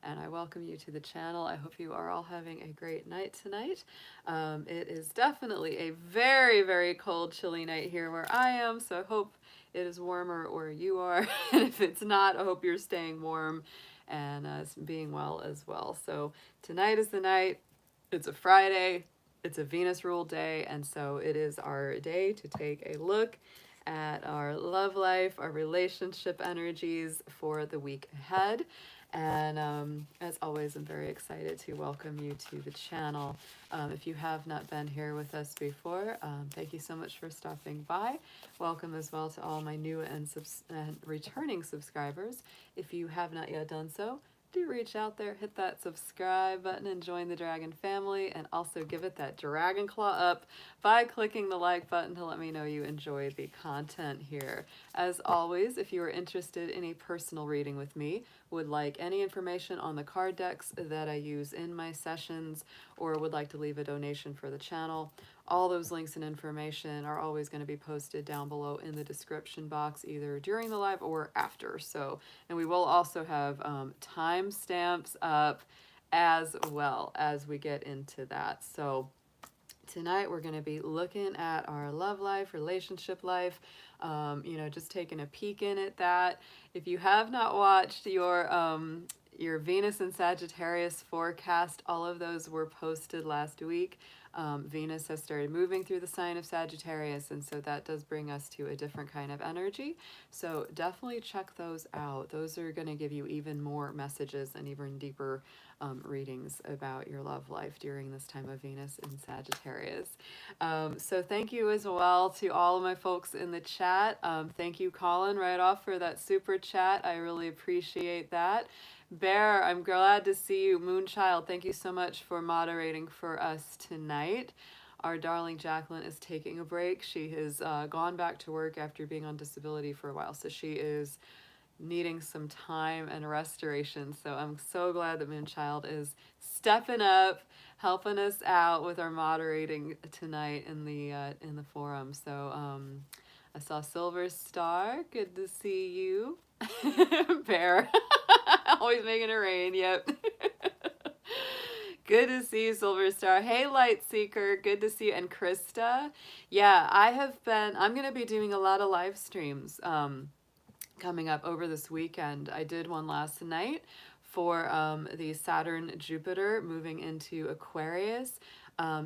and I welcome you to the channel. I hope you are all having a great night tonight. It is definitely a very, very cold, chilly night here where I am, so I hope it is warmer where you are. And if it's not, I hope you're staying warm and being well as well. So tonight is the night. It's a Friday. It's a Venus ruled day, and so it is our day to take a look at our love life, our relationship energies for the week ahead. And as always, I'm very excited to welcome you to the channel. If you have not been here with us before, thank you so much for stopping by. Welcome as well to all my new and returning subscribers. If you have not yet done so, do reach out there, hit that subscribe button and join the dragon family, and also give it that dragon claw up by clicking the like button to let me know you enjoy the content here. As always, if you are interested in a personal reading with me, would like any information on the card decks that I use in my sessions, or would like to leave a donation for the channel, all those links and information are always going to be posted down below in the description box, either during the live or after. So, and we will also have time stamps up as well as we get into that. So tonight we're going to be looking at our love life, relationship life, just taking a peek in at that. If you have not watched your Venus and Sagittarius forecast, all of those were posted last week. Venus has started moving through the sign of Sagittarius, and so that does bring us to a different kind of energy. So definitely check those out. Those are going to give you even more messages and even deeper readings about your love life during this time of Venus in Sagittarius. So thank you as well to all of my folks in the chat. Thank you, Colin, right off for that super chat. I really appreciate that. Bear, I'm glad to see you. Moonchild, thank you so much for moderating for us tonight. Our darling Jacqueline is taking a break. She has gone back to work after being on disability for a while, so she is needing some time and restoration. So I'm so glad that Moonchild is stepping up, helping us out with our moderating tonight in the forum. So I saw Silver Star. Good to see you. Bear. Always making it rain. Yep. Good to see you, Silver Star. Hey, Light Seeker. Good to see you. And Krista. Yeah, I'm going to be doing a lot of live streams coming up over this weekend. I did one last night for the Saturn Jupiter moving into Aquarius.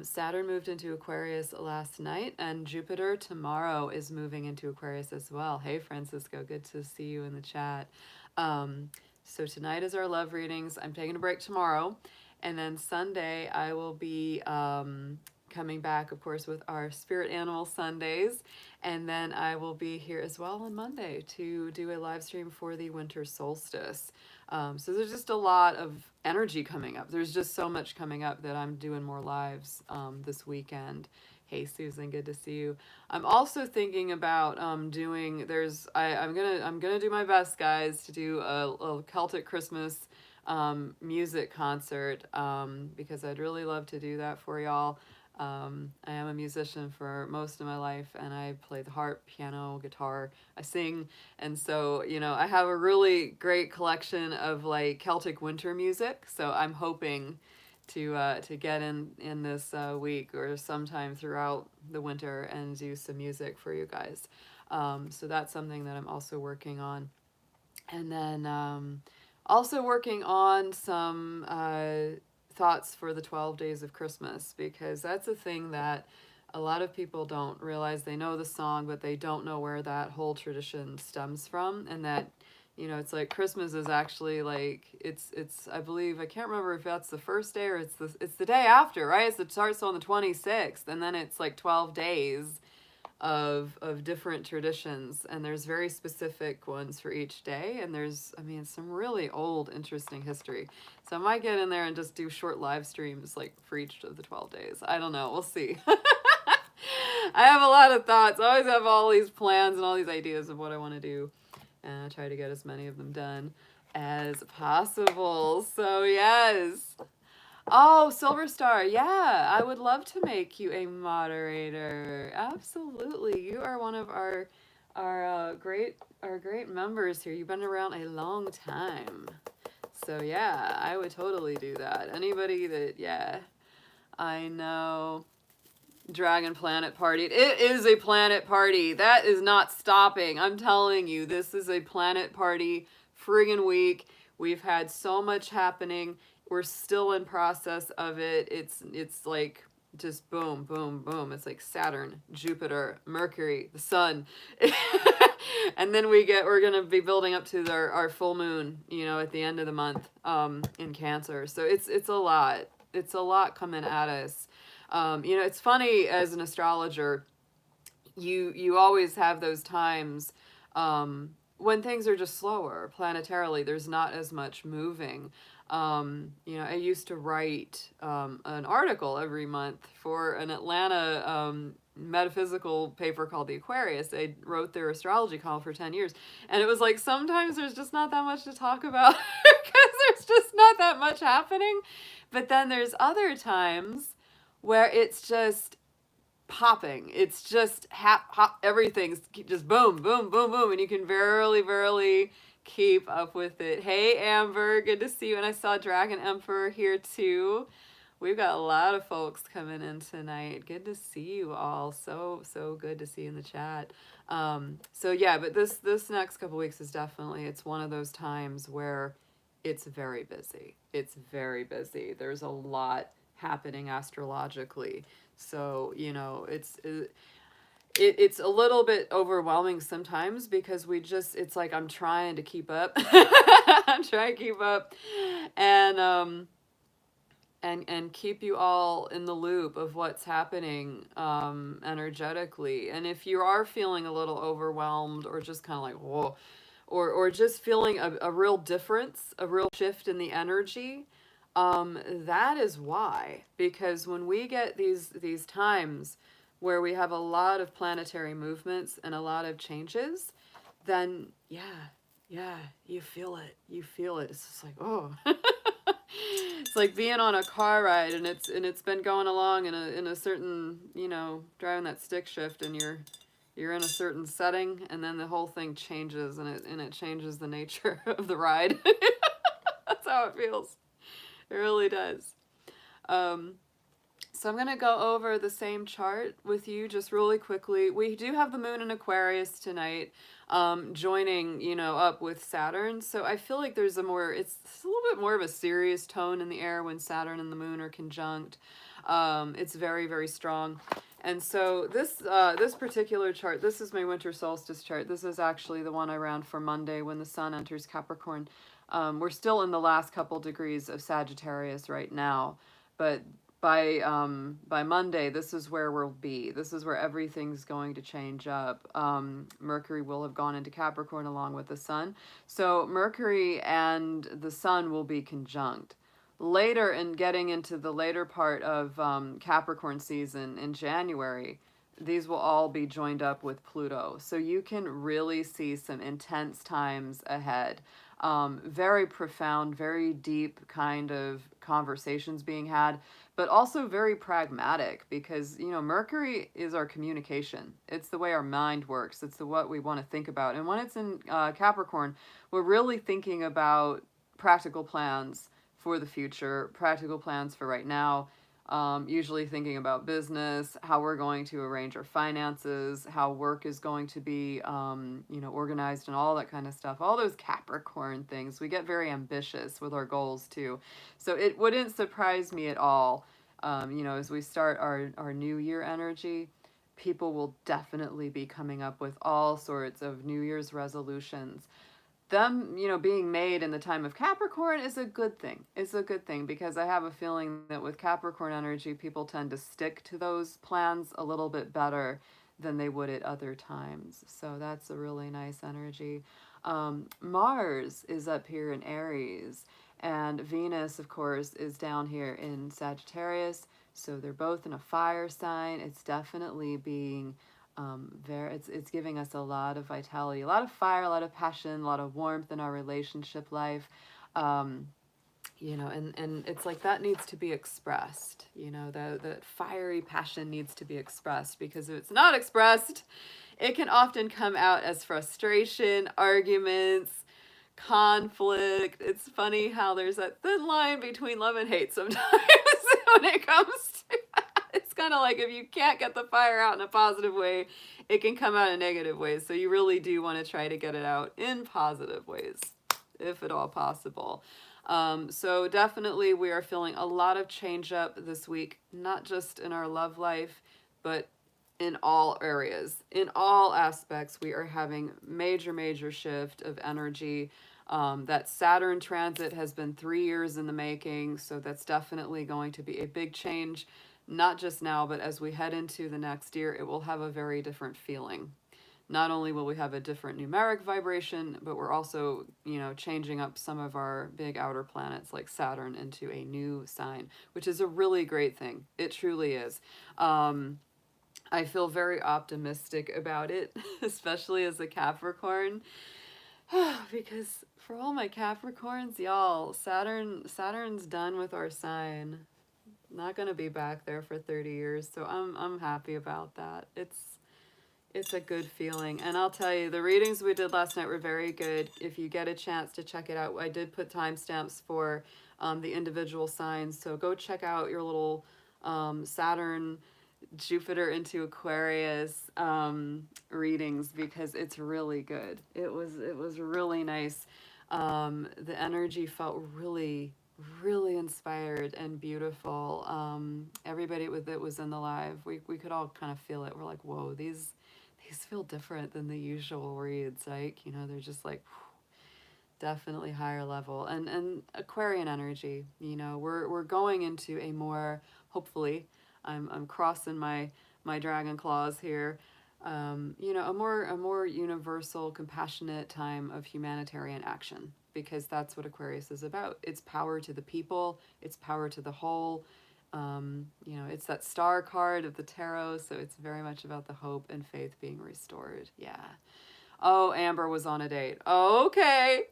Saturn moved into Aquarius last night, and Jupiter tomorrow is moving into Aquarius as well. Hey, Francisco, good to see you in the chat. So tonight is our love readings. I'm taking a break tomorrow, and then Sunday I will be coming back, of course, with our Spirit Animal Sundays, and then I will be here as well on Monday to do a live stream for the winter solstice. So there's just a lot of energy coming up. There's just so much coming up that I'm doing more lives this weekend. Hey Susan, good to see you. I'm also thinking about I'm gonna do my best, guys, to do a Celtic Christmas music concert because I'd really love to do that for y'all. I am a musician for most of my life, and I play the harp, piano, guitar, I sing, and so, I have a really great collection of like Celtic winter music, so I'm hoping to get in this week or sometime throughout the winter and do some music for you guys. So that's something that I'm also working on. And then also working on some thoughts for the 12 days of Christmas, because that's a thing that a lot of people don't realize. They know the song, but they don't know where that whole tradition stems from, and that it's like Christmas is actually like it's I believe, I can't remember if that's the first day or it's the day after, right? It starts on the 26th, and then it's like 12 days of different traditions, and there's very specific ones for each day, and there's some really old interesting history. So I might get in there and just do short live streams like for each of the 12 days. I don't know, we'll see. I have a lot of thoughts. I always have all these plans and all these ideas of what I want to do, and I try to get as many of them done as possible. So yes. Oh, Silver Star, yeah, I would love to make you a moderator. Absolutely, you are one of our great members here. You've been around a long time, So yeah, I would totally do that. Anybody that, yeah, I know. Dragon Planet Party. It is a planet party. That is not stopping. I'm telling you, this is a planet party friggin' week. We've had so much happening. We're still in process of it. It's like just boom, boom, boom. It's like Saturn, Jupiter, Mercury, the sun. And then we're gonna be building up to our full moon, you know, at the end of the month, in Cancer. So it's a lot. It's a lot coming at us. You know, it's funny as an astrologer, you always have those times when things are just slower planetarily. There's not as much moving. You know, I used to write an article every month for an Atlanta metaphysical paper called the Aquarius. I wrote their astrology column for 10 years. And it was like, sometimes there's just not that much to talk about because there's just not that much happening. But then there's other times where it's just popping. It's just everything's just boom, boom, boom, boom. And you can barely keep up with it. Hey, Amber, good to see you. And I saw Dragon Emperor here too. We've got a lot of folks coming in tonight. Good to see you all. So good to see you in the chat. So yeah, but this next couple weeks is definitely, it's one of those times where it's very busy. It's very busy. There's a lot happening astrologically. So, you know, it's a little bit overwhelming sometimes because it's like I'm trying to keep up. I'm trying to keep up and keep you all in the loop of what's happening energetically. And if you are feeling a little overwhelmed or just kind of like, whoa, or just feeling a real difference, a real shift in the energy, that is why. Because when we get these times where we have a lot of planetary movements and a lot of changes, then yeah, you feel it. You feel it. It's just like, oh. It's like being on a car ride and it's been going along in a certain, you know, driving that stick shift, and you're in a certain setting, and then the whole thing changes, and it changes the nature of the ride. That's how it feels. It really does. So I'm going to go over the same chart with you just really quickly. We do have the moon in Aquarius tonight, joining, you know, up with Saturn. So I feel like there's it's a little bit more of a serious tone in the air when Saturn and the moon are conjunct. It's very, very strong. And so this particular chart, this is my winter solstice chart. This is actually the one I ran for Monday when the sun enters Capricorn. We're still in the last couple degrees of Sagittarius right now, but by Monday, this is where we'll be. This is where everything's going to change up. Mercury will have gone into Capricorn along with the sun. So Mercury and the sun will be conjunct. Later, in getting into the later part of Capricorn season in January, these will all be joined up with Pluto. So you can really see some intense times ahead. Very profound, very deep kind of conversations being had, but also very pragmatic because, you know, Mercury is our communication. It's the way our mind works. It's what we want to think about. And when it's in Capricorn, we're really thinking about practical plans for the future, practical plans for right now, usually thinking about business, how we're going to arrange our finances, how work is going to be, you know, organized and all that kind of stuff. All those Capricorn things. We get very ambitious with our goals too. So it wouldn't surprise me at all, you know, as we start our new year energy, people will definitely be coming up with all sorts of New Year's resolutions. Them, you know, being made in the time of Capricorn is a good thing. It's a good thing because I have a feeling that with Capricorn energy, people tend to stick to those plans a little bit better than they would at other times. So that's a really nice energy. Mars is up here in Aries, and Venus, of course, is down here in Sagittarius. So they're both in a fire sign. It's definitely being it's giving us a lot of vitality, a lot of fire, a lot of passion, a lot of warmth in our relationship life. You know, and it's like that needs to be expressed. You know, the fiery passion needs to be expressed, because if it's not expressed, it can often come out as frustration, arguments, conflict. It's funny how there's that thin line between love and hate sometimes when it comes to that. It's kind of like if you can't get the fire out in a positive way, it can come out in negative ways. So you really do want to try to get it out in positive ways, if at all possible. So definitely we are feeling a lot of change up this week, not just in our love life, but in all areas, in all aspects. We are having major shift of energy. That Saturn transit has been 3 years in the making, so that's definitely going to be a big change, not just now, but as we head into the next year, it will have a very different feeling. Not only will we have a different numeric vibration, but we're also, you know, changing up some of our big outer planets like Saturn into a new sign, which is a really great thing. It truly is. I feel very optimistic about it, especially as a Capricorn, because for all my Capricorns, y'all, Saturn's done with our sign. Not gonna be back there for 30 years, so I'm happy about that. It's a good feeling. And I'll tell you, the readings we did last night were very good. If you get a chance to check it out, I did put timestamps for the individual signs. So go check out your little Saturn, Jupiter into Aquarius readings, because it's really good. It was really nice. The energy felt really inspired and beautiful. Everybody that was in the live, we could all kind of feel it. We're like, whoa, these feel different than the usual reads. Like, you know, they're just like definitely higher level. And Aquarian energy, you know, we're going into a more, hopefully, I'm crossing my dragon claws here. You know, a more universal, compassionate time of humanitarian action, because that's what Aquarius is about. It's power to the people, it's power to the whole. You know, it's that star card of the tarot, so it's very much about the hope and faith being restored. Yeah. Oh, Amber was on a date. Okay.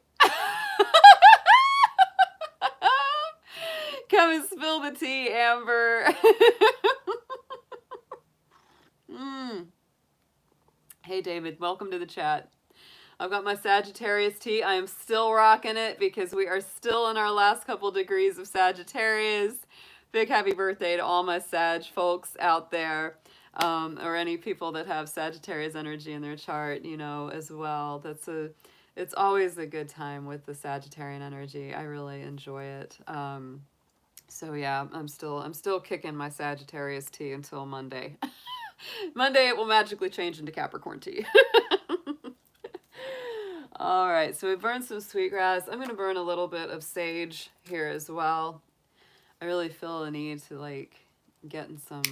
Come and spill the tea, Amber. Hey, David, welcome to the chat. I've got my Sagittarius tea. I am still rocking it because we are still in our last couple degrees of Sagittarius. Big happy birthday to all my Sag folks out there, or any people that have Sagittarius energy in their chart, you know, as well. It's always a good time with the Sagittarian energy. I really enjoy it. So yeah, I'm still kicking my Sagittarius tea until Monday. Monday it will magically change into Capricorn tea. All right, so we burned some sweetgrass. I'm gonna burn a little bit of sage here as well. I really feel a need to like getting some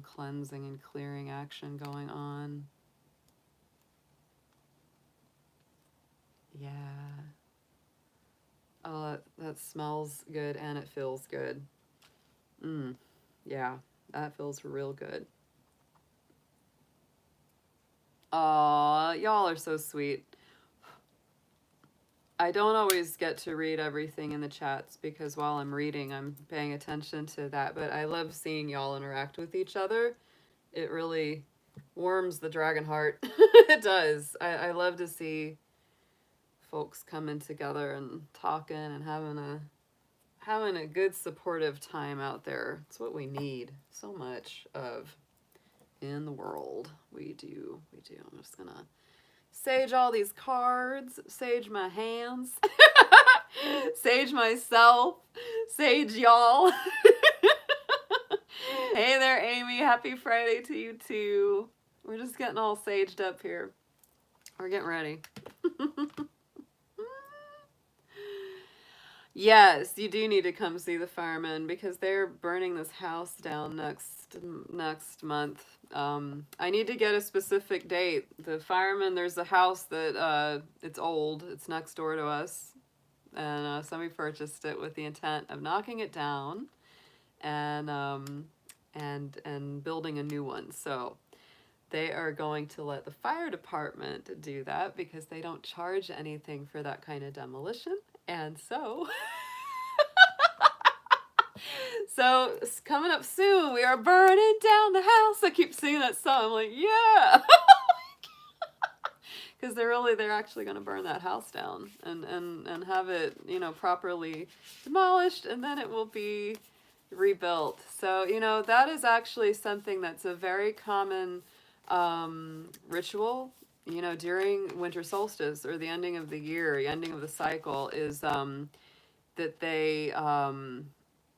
cleansing and clearing action going on. Yeah. Oh, that smells good and it feels good. Yeah, that feels real good. Aw, y'all are so sweet. I don't always get to read everything in the chats because while I'm reading, I'm paying attention to that, but I love seeing y'all interact with each other. It really warms the dragon heart. It does. I love to see folks coming together and talking and having a good supportive time out there. It's what we need so much of in the world. We do. I'm just gonna sage all these cards, sage my hands, sage myself, sage y'all. Hey there, Amy. Happy Friday to you too. We're just getting all saged up here. We're getting ready. Yes, you do need to come see the firemen because they're burning this house down next month. I need to get a specific date. The firemen, there's a house that it's old. It's next door to us, and somebody purchased it with the intent of knocking it down and building a new one. So they are going to let the fire department do that because they don't charge anything for that kind of demolition. And so, so it's coming up soon. We are burning down the house. I keep singing that song. I'm like, yeah. because they're actually going to burn that house down and have it, you know, properly demolished, and then it will be rebuilt. So, you know, that is actually something that's a very common ritual, you know, during winter solstice or the ending of the year, the ending of the cycle, is that they,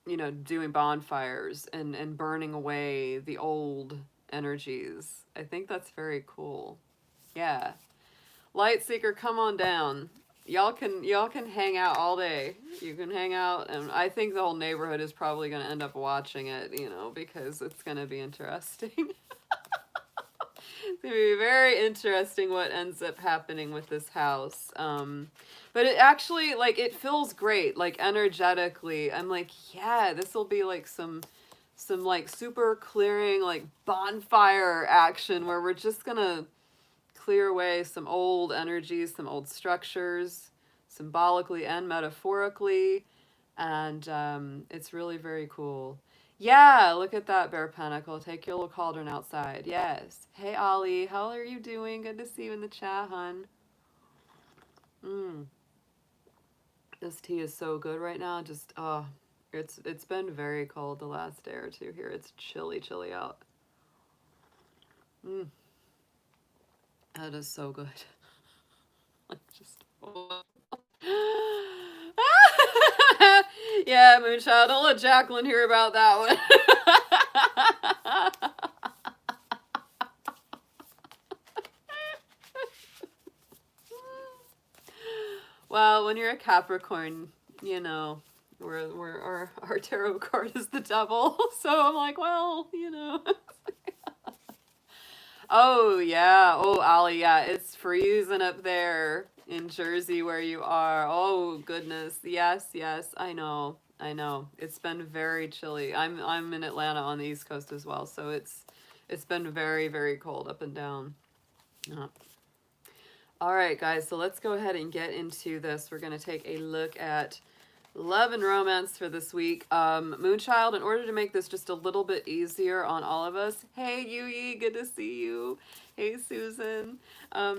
you know, doing bonfires and burning away the old energies. I think that's very cool. Yeah. Light Seeker, come on down. Y'all can hang out all day. You can hang out, and I think the whole neighborhood is probably going to end up watching it, you know, because it's going to be interesting. It's going to be very interesting what ends up happening with this house. But it actually, like, it feels great, like, energetically. I'm like, yeah, this will be like some like super clearing, like bonfire action where we're just gonna clear away some old energies, some old structures, symbolically and metaphorically, and it's really very cool. Yeah, look at that, Bear Pentacle. Take your little cauldron outside. Yes. Hey, Ollie, how are you doing? Good to see you in the chat, hun. This tea is so good right now. Just, it's been very cold the last day or two here. It's chilly out. That is so good. Just, oh. Yeah, Moonchild, don't let Jacqueline hear about that one. Well, when you're a Capricorn, you know, our tarot card is the devil. So I'm like, well, you know. Oh, yeah. Oh, Ollie, yeah. It's freezing up there in Jersey where you are. Oh, goodness. Yes, yes. I know. I know. It's been very chilly. I'm in Atlanta on the East Coast as well, so it's been very, very cold up and down. Yeah. All right, guys. So let's go ahead and get into this. We're going to take a look at love and romance for this week. Moonchild, in order to make this just a little bit easier on all of us. Hey, Yui, good to see you. Hey, Susan.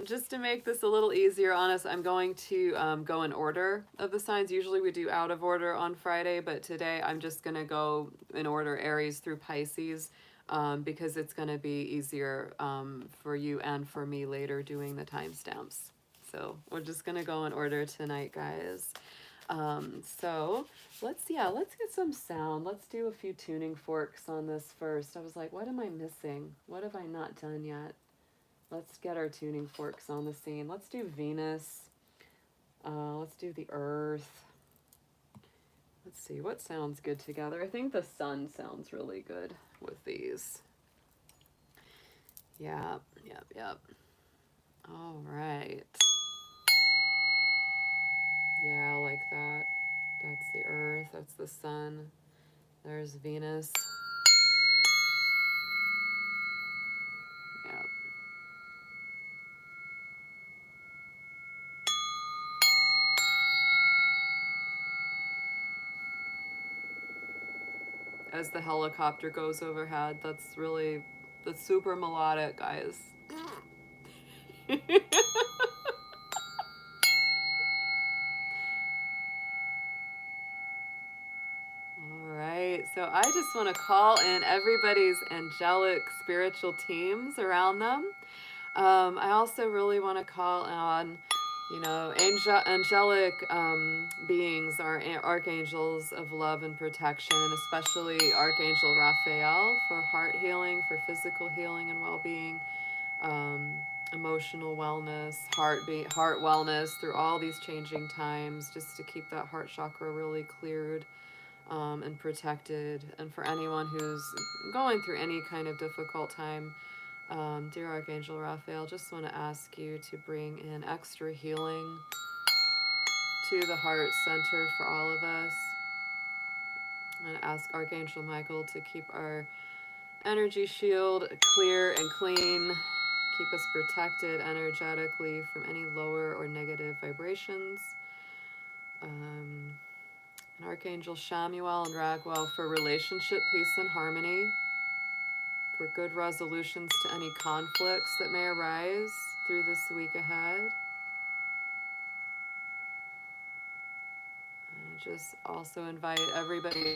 Just to make this a little easier on us, I'm going to go in order of the signs. Usually we do out of order on Friday, but today I'm just going to go in order Aries through Pisces, because it's going to be easier for you and for me later doing the timestamps. So we're just going to go in order tonight, guys. So let's get some sound. Let's do a few tuning forks on this first. I was like, what am I missing? What have I not done yet? Let's get our tuning forks on the scene. Let's do Venus. Let's do the Earth. Let's see, what sounds good together? I think the Sun sounds really good with these. Yep. All right. Yeah, I like that. That's the Earth, that's the Sun. There's Venus. Yep. As the helicopter goes overhead, that's super melodic, guys. Alright, so I just want to call in everybody's angelic spiritual teams around them. I also really want to call on, you know, angelic beings, our archangels of love and protection, especially Archangel Raphael for heart healing, for physical healing and well-being, emotional wellness, heart wellness through all these changing times, just to keep that heart chakra really cleared and protected. And for anyone who's going through any kind of difficult time, dear Archangel Raphael, just want to ask you to bring in extra healing to the heart center for all of us. I'm going to ask Archangel Michael to keep our energy shield clear and clean, keep us protected energetically from any lower or negative vibrations. Archangel Shamuel and Ragwell for relationship, peace, and harmony, for good resolutions to any conflicts that may arise. through this week ahead. And just also invite everybody,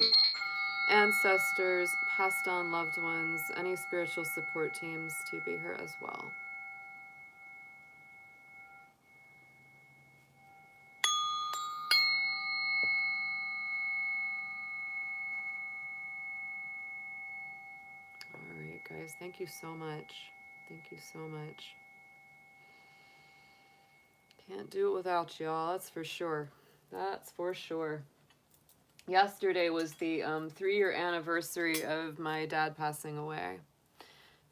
ancestors, passed on loved ones, any spiritual support teams to be here as well. All right, guys, thank you so much. Thank you so much. Can't do it without y'all, that's for sure. That's for sure. Yesterday was the 3-year anniversary of my dad passing away.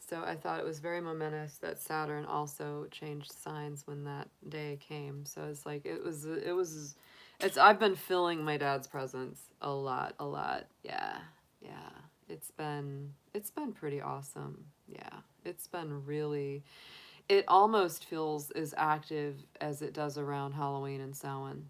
So I thought it was very momentous that Saturn also changed signs when that day came. So it's like, I've been feeling my dad's presence a lot. Yeah. It's been pretty awesome. Yeah. It's been really, it almost feels as active as it does around Halloween and Samhain.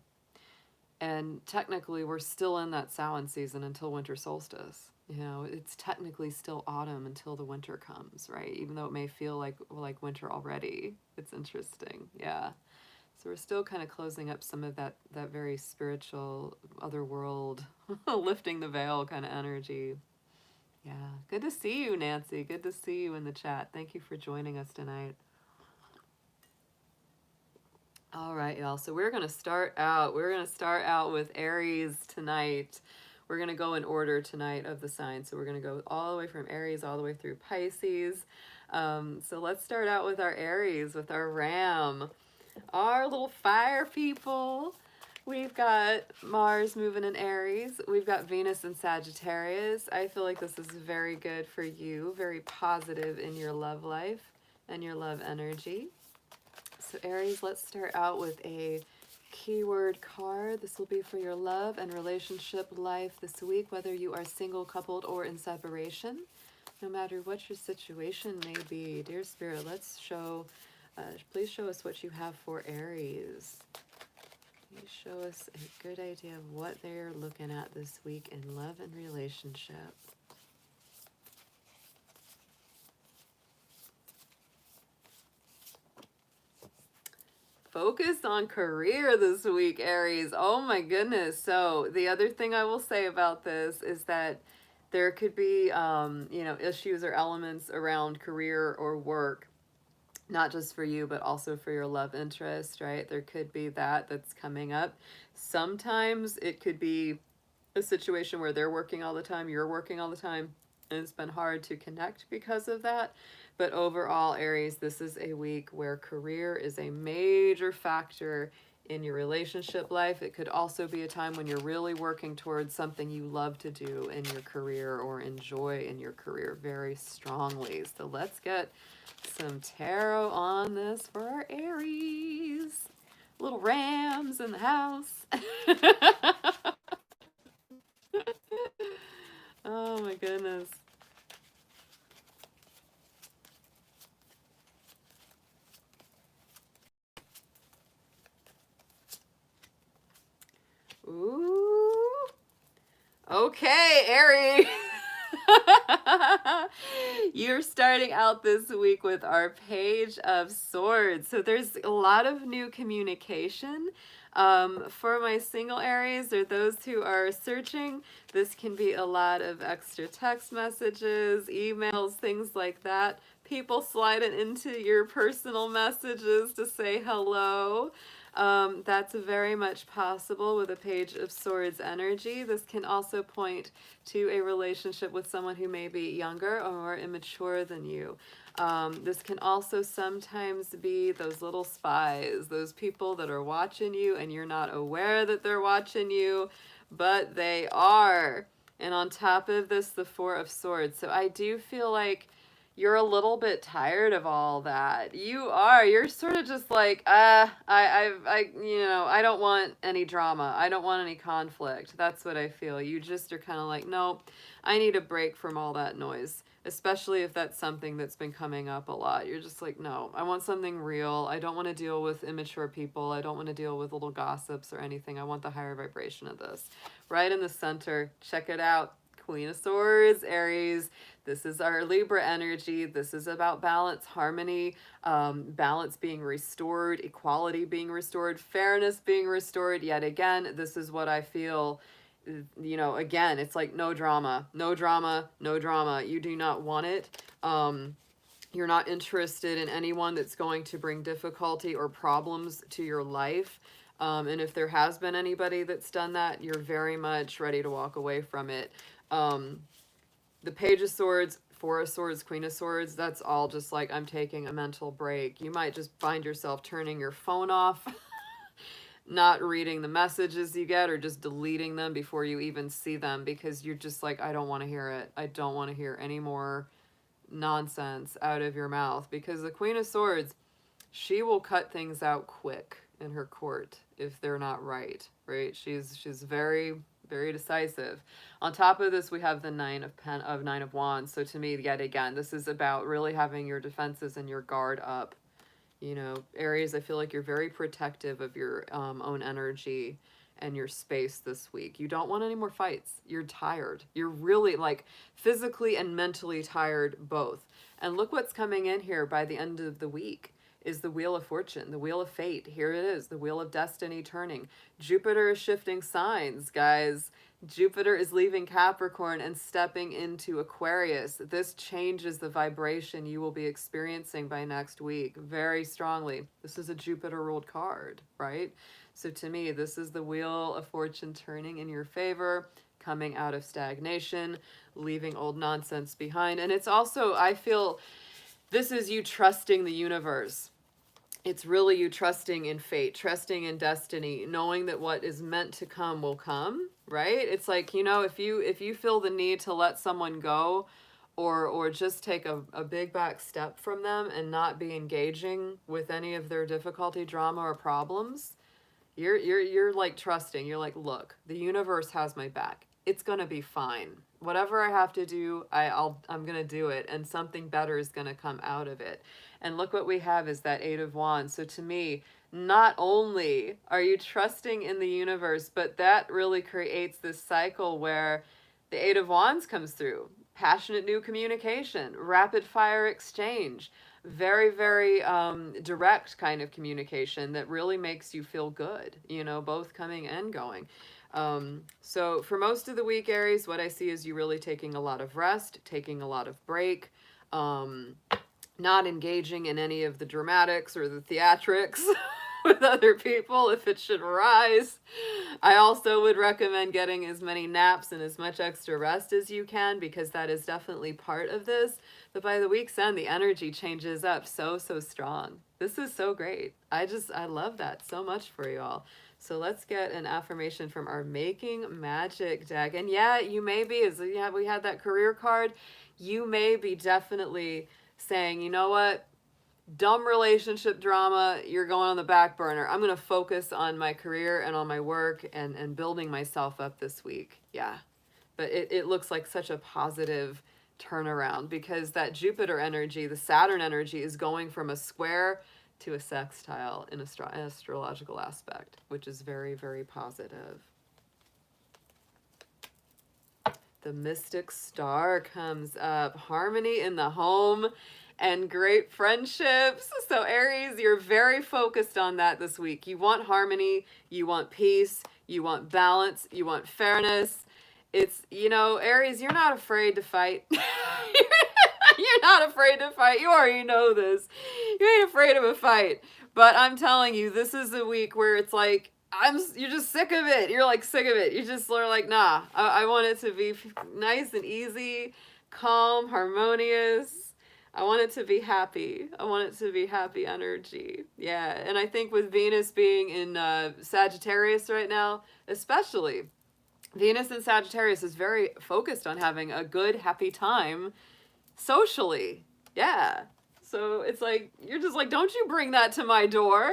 And technically we're still in that Samhain season until winter solstice. You know, it's technically still autumn until the winter comes, right? Even though it may feel like winter already. It's interesting. Yeah. So we're still kind of closing up some of that very spiritual, otherworld, lifting the veil kind of energy. Yeah. Good to see you, Nancy. Good to see you in the chat. Thank you for joining us tonight. All right, y'all. So we're going to start out with Aries tonight. We're going to go in order tonight of the signs. So we're going to go all the way from Aries all the way through Pisces. So let's start out with our Aries, with our Ram, our little fire people. We've got Mars moving in Aries. We've got Venus in Sagittarius. I feel like this is very good for you, very positive in your love life and your love energy. So Aries, let's start out with a keyword card. This will be for your love and relationship life this week, whether you are single, coupled, or in separation. No matter what your situation may be, dear Spirit, let's show, please show us what you have for Aries. Please show us a good idea of what they're looking at this week in love and relationship. Focus on career this week, Aries. Oh my goodness. So the other thing I will say about this is that there could be, issues or elements around career or work, not just for you, but also for your love interest, right? There could be that's coming up. Sometimes it could be a situation where they're working all the time, you're working all the time, and it's been hard to connect because of that. But overall, Aries, this is a week where career is a major factor in your relationship life. It could also be a time when you're really working towards something you love to do in your career or enjoy in your career very strongly. So let's get some tarot on this for our Aries. Little rams in the house. Oh my goodness. Ooh. Okay, Aries. You're starting out this week with our Page of Swords. So there's a lot of new communication. For my single Aries or those who are searching, this can be a lot of extra text messages, emails, things like that. People sliding into your personal messages to say hello. That's very much possible with a Page of Swords energy. This can also point to a relationship with someone who may be younger or more immature than you. This can also sometimes be those little spies, those people that are watching you and you're not aware that they're watching you, but they are. And on top of this, the Four of Swords. So I do feel like you're a little bit tired of all that. You're sort of just like, I don't want any drama. I don't want any conflict. That's what I feel. You just are kind of like, no, I need a break from all that noise, especially if that's something that's been coming up a lot. You're just like, no, I want something real. I don't want to deal with immature people. I don't want to deal with little gossips or anything. I want the higher vibration of this. Right in the center. Check it out. Queen of Swords, Aries. This is our Libra energy. This is about balance, harmony, balance being restored, equality being restored, fairness being restored. Yet again, this is what I feel, you know, again, it's like no drama, no drama, no drama. You do not want it. You're not interested in anyone that's going to bring difficulty or problems to your life. And if there has been anybody that's done that, you're very much ready to walk away from it. The Page of Swords, Four of Swords, Queen of Swords, that's all just like, I'm taking a mental break. You might just find yourself turning your phone off, not reading the messages you get, or just deleting them before you even see them, because you're just like, I don't want to hear it. I don't want to hear any more nonsense out of your mouth, because the Queen of Swords, she will cut things out quick in her court if they're not right. She's very, very decisive. On top of this, we have the Nine of Wands. So to me, yet again, this is about really having your defenses and your guard up. You know, Aries, I feel like you're very protective of your own energy and your space this week. You don't want any more fights. You're tired. You're really like physically and mentally tired both. And look what's coming in here by the end of the week is the Wheel of Fortune, the Wheel of Fate. Here it is, the Wheel of Destiny turning. Jupiter is shifting signs, guys. Jupiter is leaving Capricorn and stepping into Aquarius. This changes the vibration you will be experiencing by next week very strongly. This is a Jupiter-ruled card, right? So to me, this is the Wheel of Fortune turning in your favor, coming out of stagnation, leaving old nonsense behind. And it's also, I feel, this is you trusting the universe. It's really you trusting in fate, trusting in destiny, knowing that what is meant to come will come, right? It's like, you know, if you feel the need to let someone go, or just take a big back step from them and not be engaging with any of their difficulty, drama, or problems, you're like trusting. You're like, look, the universe has my back. It's gonna be fine. Whatever I have to do, I'm gonna do it, and something better is gonna come out of it. And look what we have is that Eight of Wands. So to me, not only are you trusting in the universe, but that really creates this cycle where the Eight of Wands comes through. Passionate new communication, rapid fire exchange, very, very direct kind of communication that really makes you feel good, you know, both coming and going. So for most of the week, Aries, what I see is you really taking a lot of rest, taking a lot of break, not engaging in any of the dramatics or the theatrics with other people if it should arise. I also would recommend getting as many naps and as much extra rest as you can, because that is definitely part of this. But by the week's end, the energy changes up so strong. This is so great. I love that so much for you all. So let's get an affirmation from our Making Magic deck. And yeah, you may be, as we had that career card, you may be definitely saying, you know what, dumb relationship drama, you're going on the back burner. I'm going to focus on my career and on my work and building myself up this week. Yeah. But it looks like such a positive turnaround, because that Jupiter energy, the Saturn energy, is going from a square to a sextile in astrological aspect, which is very, very positive. The Mystic Star comes up. Harmony in the home and great friendships. So Aries, you're very focused on that this week. You want harmony, you want peace, you want balance, you want fairness. It's, you know, Aries, you're not afraid to fight. You're not afraid to fight. You already know this. You ain't afraid of a fight. But I'm telling you, this is a week where it's like, you're just sick of it. You're like sick of it. You just are like, nah, I want it to be nice and easy, calm, harmonious. I want it to be happy. I want it to be happy energy. Yeah. And I think with Venus being in Sagittarius right now, especially, Venus in Sagittarius is very focused on having a good, happy time socially. Yeah. So it's like, you're just like, don't you bring that to my door.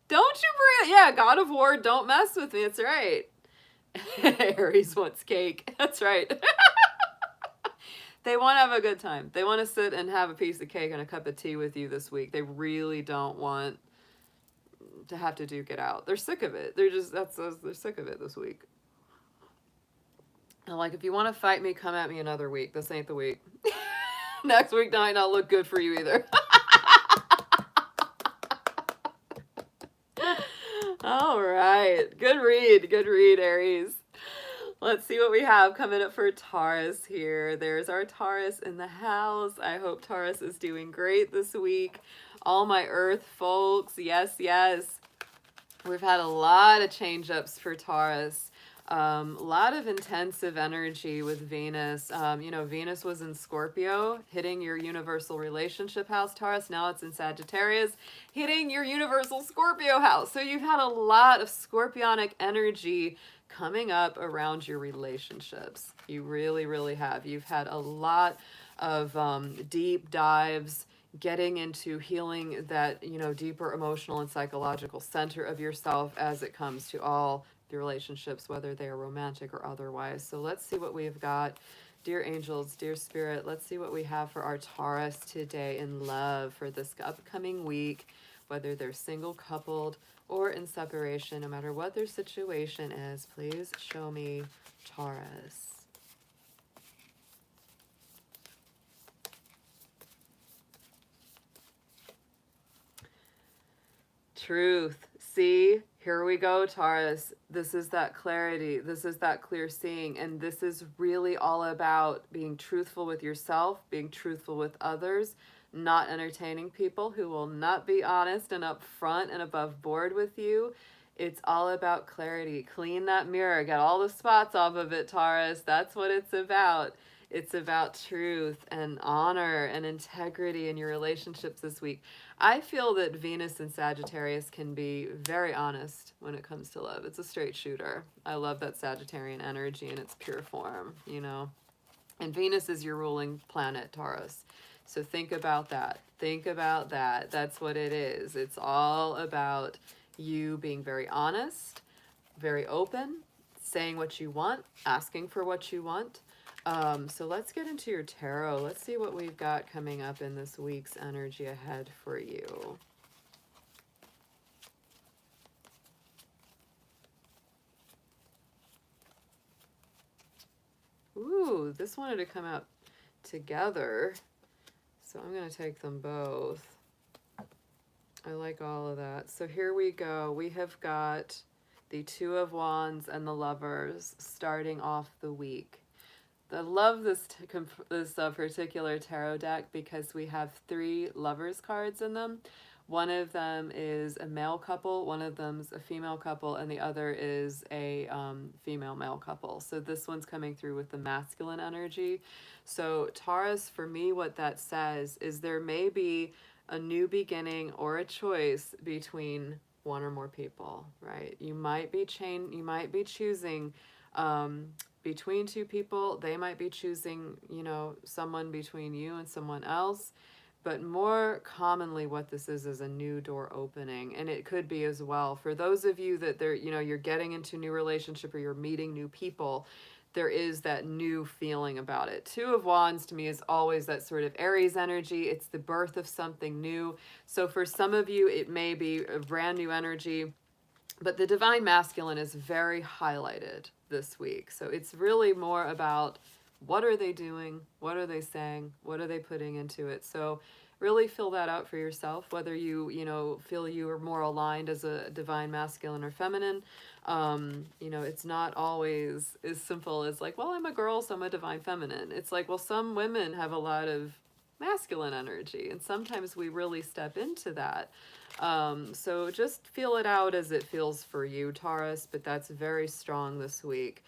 Don't you bring it. Yeah, God of War, don't mess with me. That's right. Aries wants cake. That's right. They want to have a good time. They want to sit and have a piece of cake and a cup of tea with you this week. They really don't want to have to duke it out. They're sick of it. They're sick of it this week. I'm like, if you want to fight me, come at me another week. This ain't the week. Next week might not look good for you either. All right. Good read, Aries. Let's see what we have coming up for Taurus here. There's our Taurus in the house. I hope Taurus is doing great this week. All my Earth folks, yes, yes. We've had a lot of change-ups for Taurus. A lot of intensive energy with Venus. You know, Venus was in Scorpio, hitting your universal relationship house, Taurus. Now it's in Sagittarius, hitting your universal Scorpio house. So you've had a lot of scorpionic energy coming up around your relationships. You really, really have. You've had a lot of deep dives, getting into healing that, you know, deeper emotional and psychological center of yourself as it comes to all the relationships, whether they are romantic or otherwise. So let's see what we've got. Dear angels, dear spirit, let's see what we have for our Taurus today in love for this upcoming week, whether they're single, coupled, or in separation, no matter what their situation is. Please show me Taurus. Truth. See, here we go, Taurus. This is that clarity. This is that clear seeing. And this is really all about being truthful with yourself, being truthful with others, not entertaining people who will not be honest and upfront and above board with you. It's all about clarity. Clean that mirror. Get all the spots off of it, Taurus. That's what it's about. It's about truth and honor and integrity in your relationships this week. I feel that Venus and Sagittarius can be very honest when it comes to love. It's a straight shooter. I love that Sagittarian energy in its pure form, you know. And Venus is your ruling planet, Taurus. So think about that. Think about that. That's what it is. It's all about you being very honest, very open, saying what you want, asking for what you want. So let's get into your tarot. Let's see what we've got coming up in this week's energy ahead for you. Ooh, this wanted to come out together. So I'm going to take them both. I like all of that. So here we go. We have got the Two of Wands and the Lovers starting off the week. I love this particular tarot deck because we have 3 lovers cards in them. One of them is a male couple, one of them's a female couple, and the other is a female-male couple. So this one's coming through with the masculine energy. So Taurus, for me, what that says is there may be a new beginning or a choice between one or more people, right? You might be choosing between 2 people. They might be choosing, you know, someone between you and someone else. But more commonly what this is a new door opening. And it could be as well for those of you that you're getting into a new relationship or you're meeting new people, there is that new feeling about it. Two of Wands to me is always that sort of Aries energy. It's the birth of something new. So for some of you, it may be a brand new energy, but the divine masculine is very highlighted this week. So it's really more about what are they doing? What are they saying? What are they putting into it? So really fill that out for yourself, whether you feel you are more aligned as a divine masculine or feminine. It's not always as simple as like, well, I'm a girl, so I'm a divine feminine. It's like, well, some women have a lot of masculine energy, and sometimes we really step into that. So just feel it out as it feels for you, Taurus, but that's very strong this week,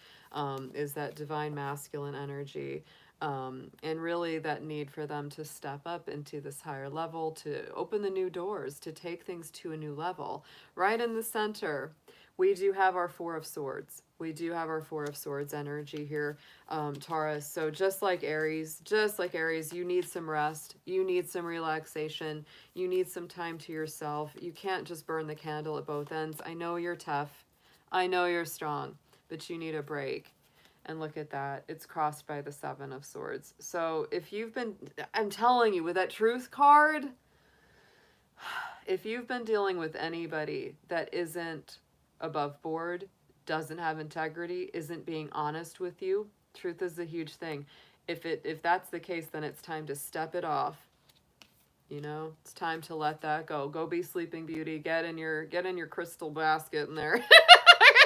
is that divine masculine energy. And really that need for them to step up into this higher level, to open the new doors, to take things to a new level. Right in the center, we do have our Four of Swords. We do have our Four of Swords energy here, Taurus. So just like Aries, you need some rest. You need some relaxation. You need some time to yourself. You can't just burn the candle at both ends. I know you're tough. I know you're strong, but you need a break. And look at that. It's crossed by the Seven of Swords. So if you've been, I'm telling you, with that Truth card, if you've been dealing with anybody that isn't above board, doesn't have integrity, isn't being honest with you. Truth is a huge thing. If that's the case, then it's time to step it off. You know, it's time to let that go. Go be Sleeping Beauty. Get in your crystal basket in there.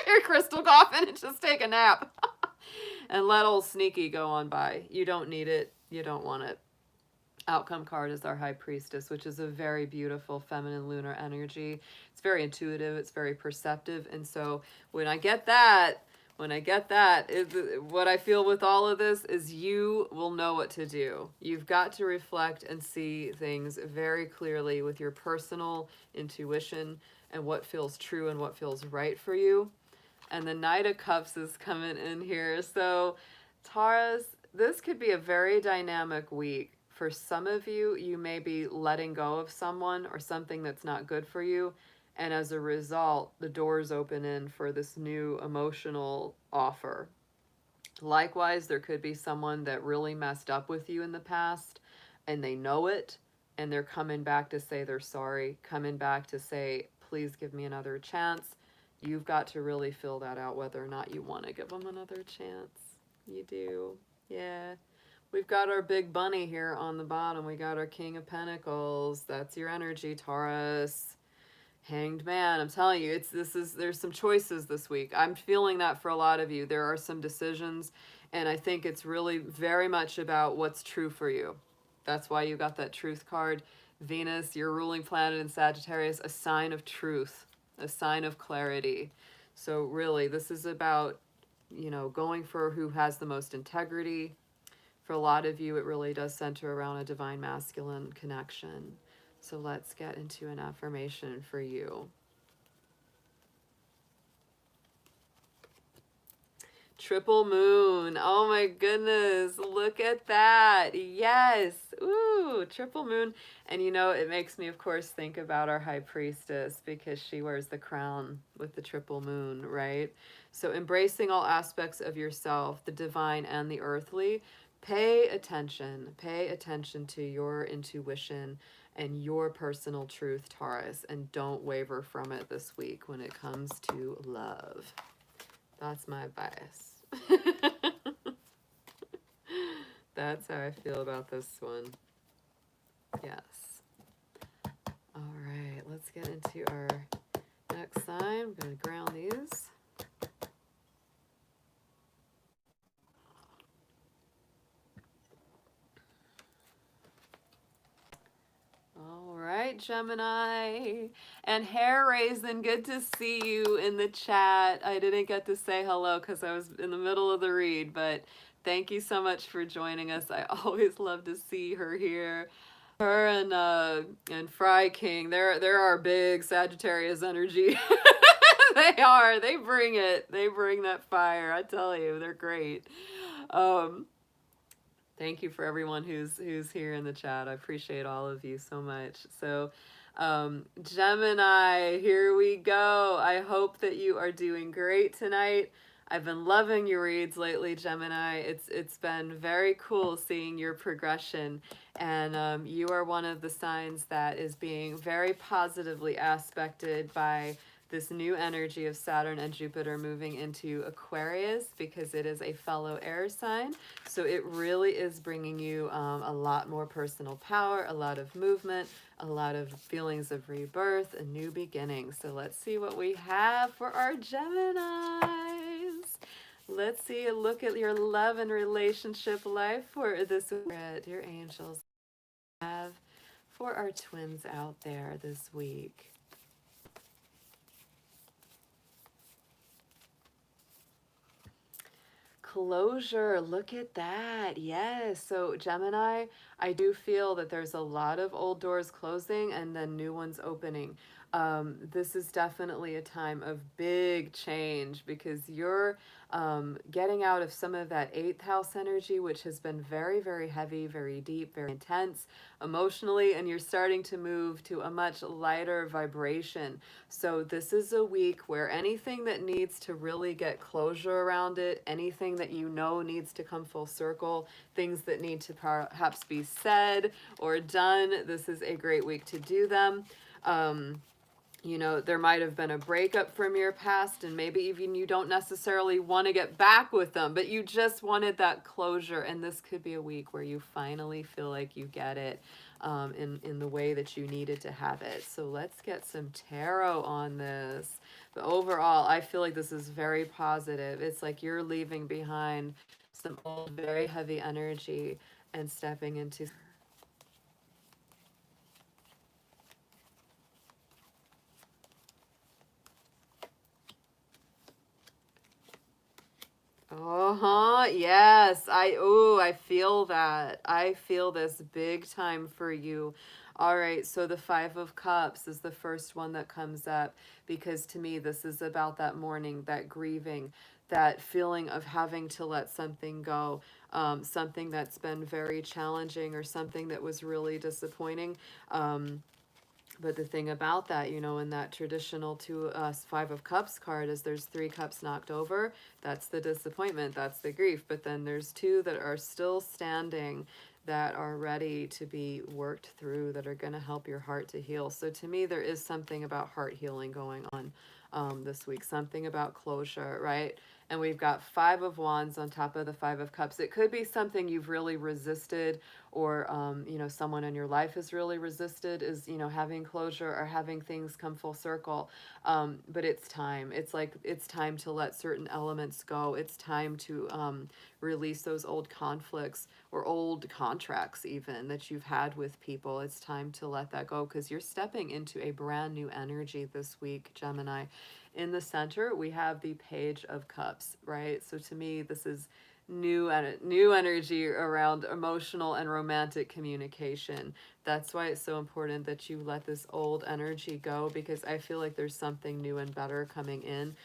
Your crystal coffin and just take a nap. And let old Sneaky go on by. You don't need it. You don't want it. Outcome card is our High Priestess, which is a very beautiful feminine lunar energy. It's very intuitive. It's very perceptive. And so when I get that, what I feel with all of this is you will know what to do. You've got to reflect and see things very clearly with your personal intuition and what feels true and what feels right for you. And the Knight of Cups is coming in here. So Taurus, this could be a very dynamic week. For some of you, you may be letting go of someone or something that's not good for you. And as a result, the doors open in for this new emotional offer. Likewise, there could be someone that really messed up with you in the past and they know it. And they're coming back to say they're sorry, coming back to say, please give me another chance. You've got to really fill that out, whether or not you want to give them another chance. You do. Yeah. We've got our big bunny here on the bottom. We got our King of Pentacles. That's your energy, Taurus. Hanged Man. I'm telling you, there's some choices this week. I'm feeling that for a lot of you. There are some decisions, and I think it's really very much about what's true for you. That's why you got that truth card. Venus, your ruling planet in Sagittarius, a sign of truth. A sign of clarity. So really, this is about, you know, going for who has the most integrity. For a lot of you, it really does center around a divine masculine connection. So let's get into an affirmation for you. Triple moon. Oh my goodness. Look at that. Yes. Ooh, triple moon. And you know, it makes me, of course, think about our High Priestess because she wears the crown with the triple moon, right? So embracing all aspects of yourself, the divine and the earthly. Pay attention. Pay attention to your intuition and your personal truth, Taurus, and don't waver from it this week when it comes to love. That's my advice. That's how I feel about this one. Yes. All right, let's get into our next sign. I'm going to ground these. All right, Gemini. And Hair Raisin, good to see you in the chat. I didn't get to say hello because I was in the middle of the read, but thank you so much for joining us. I always love to see her here. Her and Fry King, they're our big Sagittarius energy. They are. They bring it. They bring that fire. I tell you, they're great. Thank you for everyone who's here in the chat. I appreciate all of you so much. So, Gemini, here we go. I hope that you are doing great tonight. I've been loving your reads lately, Gemini. It's been very cool seeing your progression, and you are one of the signs that is being very positively aspected by this new energy of Saturn and Jupiter moving into Aquarius because it is a fellow air sign. So it really is bringing you a lot more personal power, a lot of movement, a lot of feelings of rebirth, a new beginning. So let's see what we have for our Geminis. Let's see a look at your love and relationship life for this your angels have for our twins out there this week. Closure, look at that. Yes. So Gemini, I do feel that there's a lot of old doors closing and then new ones opening. This is definitely a time of big change because you're getting out of some of that 8th house energy, which has been very, very heavy, very deep, very intense emotionally, and you're starting to move to a much lighter vibration. So this is a week where anything that needs to really get closure around it, anything that you know needs to come full circle, things that need to perhaps be said or done, this is a great week to do them. You know, there might have been a breakup from your past, and maybe even you don't necessarily want to get back with them, but you just wanted that closure. And this could be a week where you finally feel like you get it in the way that you needed to have it. So let's get some tarot on this. But overall, I feel like this is very positive. It's like you're leaving behind some old, very heavy energy and stepping into. Uh-huh. Yes. I feel that. I feel this big time for you. All right. So the 5 of Cups is the first one that comes up because to me this is about that mourning, that grieving, that feeling of having to let something go, something that's been very challenging or something that was really disappointing. But the thing about that, you know, in that traditional 5 of Cups card is there's 3 cups knocked over. That's the disappointment. That's the grief. But then there's 2 that are still standing, that are ready to be worked through, that are going to help your heart to heal. So to me, there is something about heart healing going on this week. Something about closure, right? And we've got 5 of Wands on top of the 5 of Cups. It could be something you've really resisted, or you know, someone in your life has really resisted, is, you know, having closure or having things come full circle. But it's time. It's like it's time to let certain elements go. It's time to release those old conflicts or old contracts even that you've had with people. It's time to let that go because you're stepping into a brand new energy this week, Gemini. In the center, we have the Page of Cups, right? So to me, this is new energy around emotional and romantic communication. That's why it's so important that you let this old energy go, because I feel like there's something new and better coming in.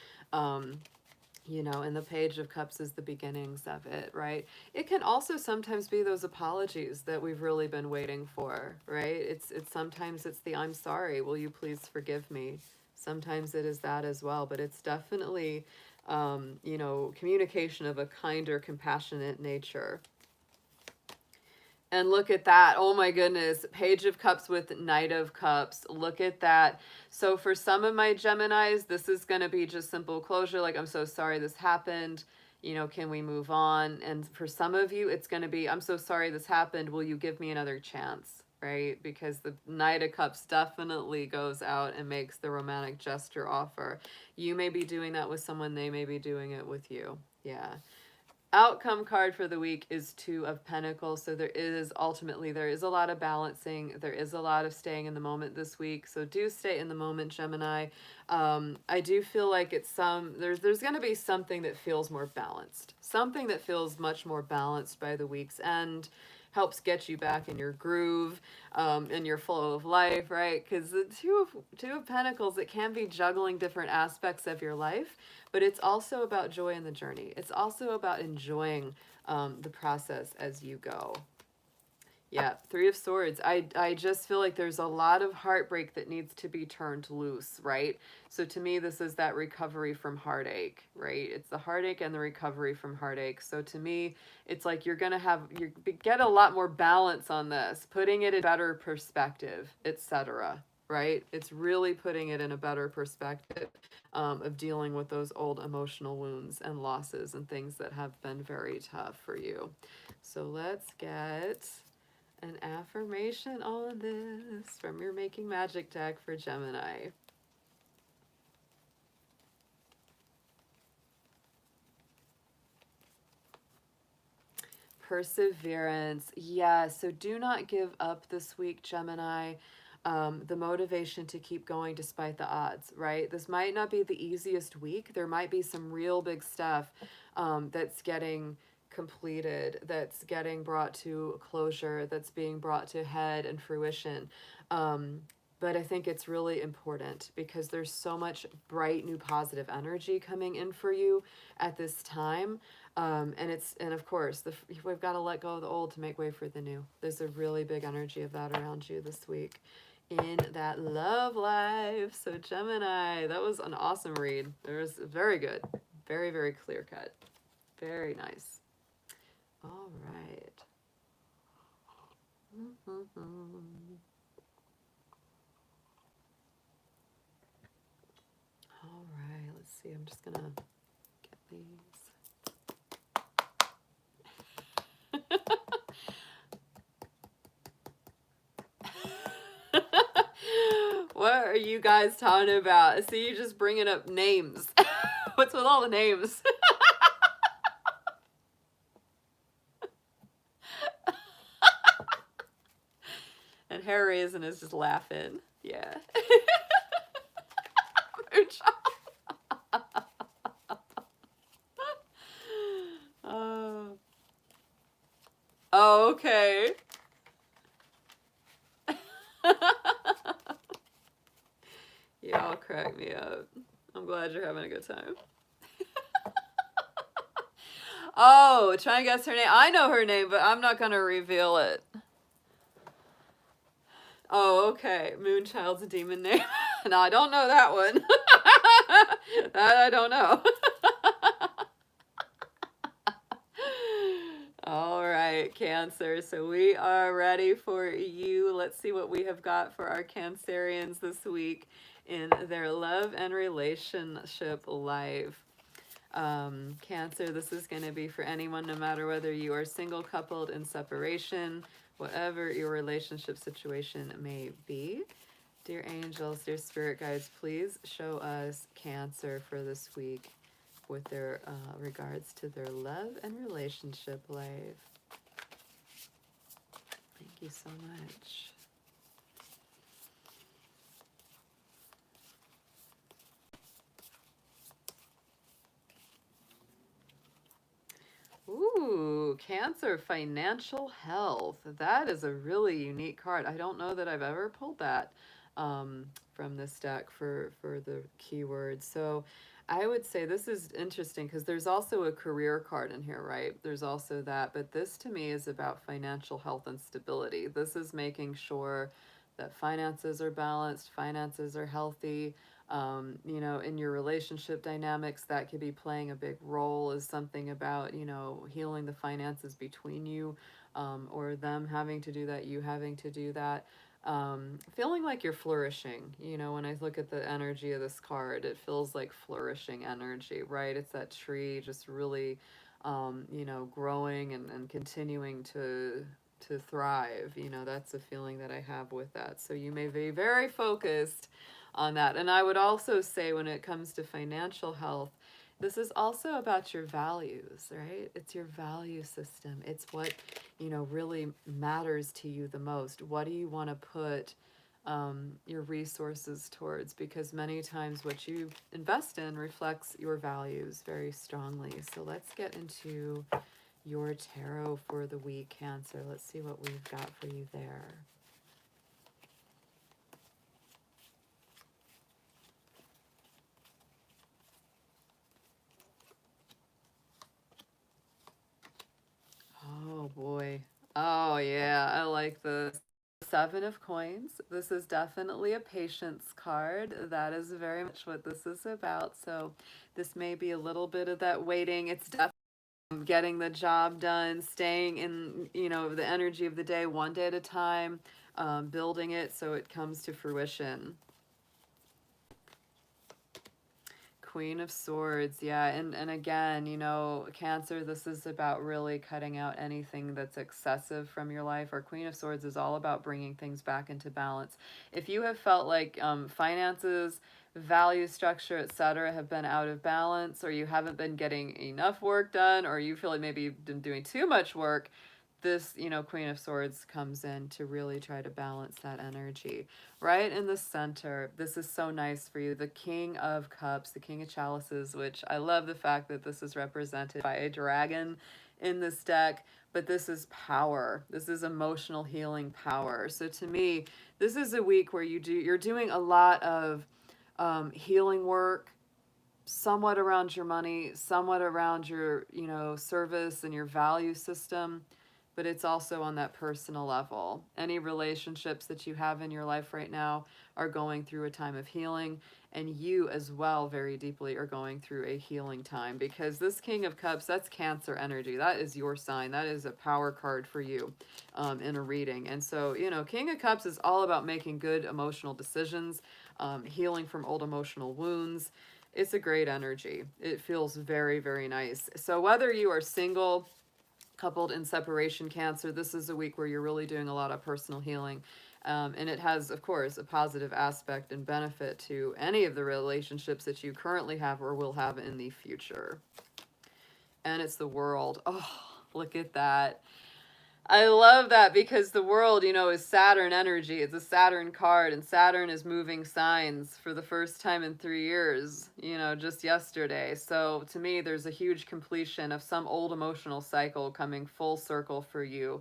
You know, and the Page of Cups is the beginnings of it, right? It can also sometimes be those apologies that we've really been waiting for, right? It's sometimes it's the I'm sorry, will you please forgive me? Sometimes it is that as well, but it's definitely, you know, communication of a kinder, compassionate nature. And look at that. Oh my goodness. Page of Cups with Knight of Cups. Look at that. So for some of my Geminis, this is going to be just simple closure. Like, I'm so sorry this happened. You know, can we move on? And for some of you, it's going to be, I'm so sorry this happened. Will you give me another chance? Right? Because the Knight of Cups definitely goes out and makes the romantic gesture offer. You may be doing that with someone. They may be doing it with you. Yeah. Outcome card for the week is 2 of Pentacles. So there is a lot of balancing. There is a lot of staying in the moment this week. So do stay in the moment, Gemini. I do feel like there's going to be something that feels more balanced. Something that feels much more balanced by the week's end. Helps get you back in your groove, in your flow of life, right? Because the two of Pentacles, it can be juggling different aspects of your life, but it's also about joy in the journey. It's also about enjoying the process as you go. Yeah, 3 of Swords. I just feel like there's a lot of heartbreak that needs to be turned loose, right? So to me, this is that recovery from heartache, right? It's the heartache and the recovery from heartache. So to me, it's like you get a lot more balance on this, putting it in better perspective, etc. Right? It's really putting it in a better perspective of dealing with those old emotional wounds and losses and things that have been very tough for you. So let's get an affirmation on this from your Making Magic deck for Gemini. Perseverance. Yeah, so do not give up this week, Gemini. The motivation to keep going despite the odds, right? This might not be the easiest week. There might be some real big stuff that's getting completed, that's getting brought to closure, that's being brought to head and fruition. But I think it's really important because there's so much bright, new, positive energy coming in for you at this time. And of course, we've got to let go of the old to make way for the new. There's a really big energy of that around you this week in that love life. So Gemini, that was an awesome read. It was very good. Very, very clear cut. Very nice. All right. see, I'm just gonna get these. What are you guys talking about? I see you just bringing up names. What's with all the names? And Harryism is just laughing. Yeah. Oh, okay. Y'all crack me up. I'm glad you're having a good time. Oh, try and guess her name. I know her name, but I'm not going to reveal it. Oh, okay. Moonchild's a demon name. No, I don't know that one. That I don't know. All right, Cancer. So we are ready for you. Let's see what we have got for our Cancerians this week in their love and relationship life. Cancer, this is going to be for anyone, no matter whether you are single, coupled, in separation, whatever your relationship situation may be. Dear angels, dear spirit guides, please show us Cancer for this week with their regards to their love and relationship life. Thank you so much. Ooh, Cancer, financial health. That is a really unique card. I don't know that I've ever pulled that from this deck for the keywords. So I would say this is interesting because there's also a career card in here, right? There's also that, but this to me is about financial health and stability. This is making sure that finances are balanced, finances are healthy. You know, in your relationship dynamics, that could be playing a big role, is something about, you know, healing the finances between you, or them having to do that, you having to do that. Feeling like you're flourishing. You know, when I look at the energy of this card, it feels like flourishing energy, right? It's that tree just really, you know, growing and continuing to thrive. You know, that's a feeling that I have with that. So you may be very focused on that. And I would also say when it comes to financial health, this is also about your values, right? It's your value system. It's what, you know, really matters to you the most. What do you want to put your resources towards? Because many times what you invest in reflects your values very strongly. So let's get into your tarot for the week, Cancer. Let's see what we've got for you there. Oh boy. Oh yeah, I like this. Seven of Coins. This is definitely a patience card. That is very much what this is about. So this may be a little bit of that waiting. It's definitely getting the job done, staying in, you know, the energy of the day one day at a time, building it so it comes to fruition. Queen of Swords, yeah, and again, you know, Cancer, this is about really cutting out anything that's excessive from your life. Or Queen of Swords is all about bringing things back into balance. If you have felt like finances, value structure, etc., have been out of balance, or you haven't been getting enough work done, or you feel like maybe you've been doing too much work, this, you know, Queen of Swords comes in to really try to balance that energy. Right in the center, this is so nice for you. The King of Cups, the King of Chalices, which I love the fact that this is represented by a dragon in this deck, but this is power. This is emotional healing power. So to me, this is a week where you're doing a lot of healing work, somewhat around your money, somewhat around your, you know, service and your value system, but it's also on that personal level. Any relationships that you have in your life right now are going through a time of healing, and you as well very deeply are going through a healing time, because this King of Cups, that's Cancer energy. That is your sign. That is a power card for you in a reading. And so, you know, King of Cups is all about making good emotional decisions, healing from old emotional wounds, It's a great energy. It feels very, very nice. So whether you are single, coupled, in separation, Cancer, this is a week where you're really doing a lot of personal healing. And it has, of course, a positive aspect and benefit to any of the relationships that you currently have or will have in the future. And it's the World. Oh, look at that. I love that because the World, you know, is Saturn energy. It's a Saturn card, and Saturn is moving signs for the first time in 3 years, you know, just yesterday. So to me, there's a huge completion of some old emotional cycle coming full circle for you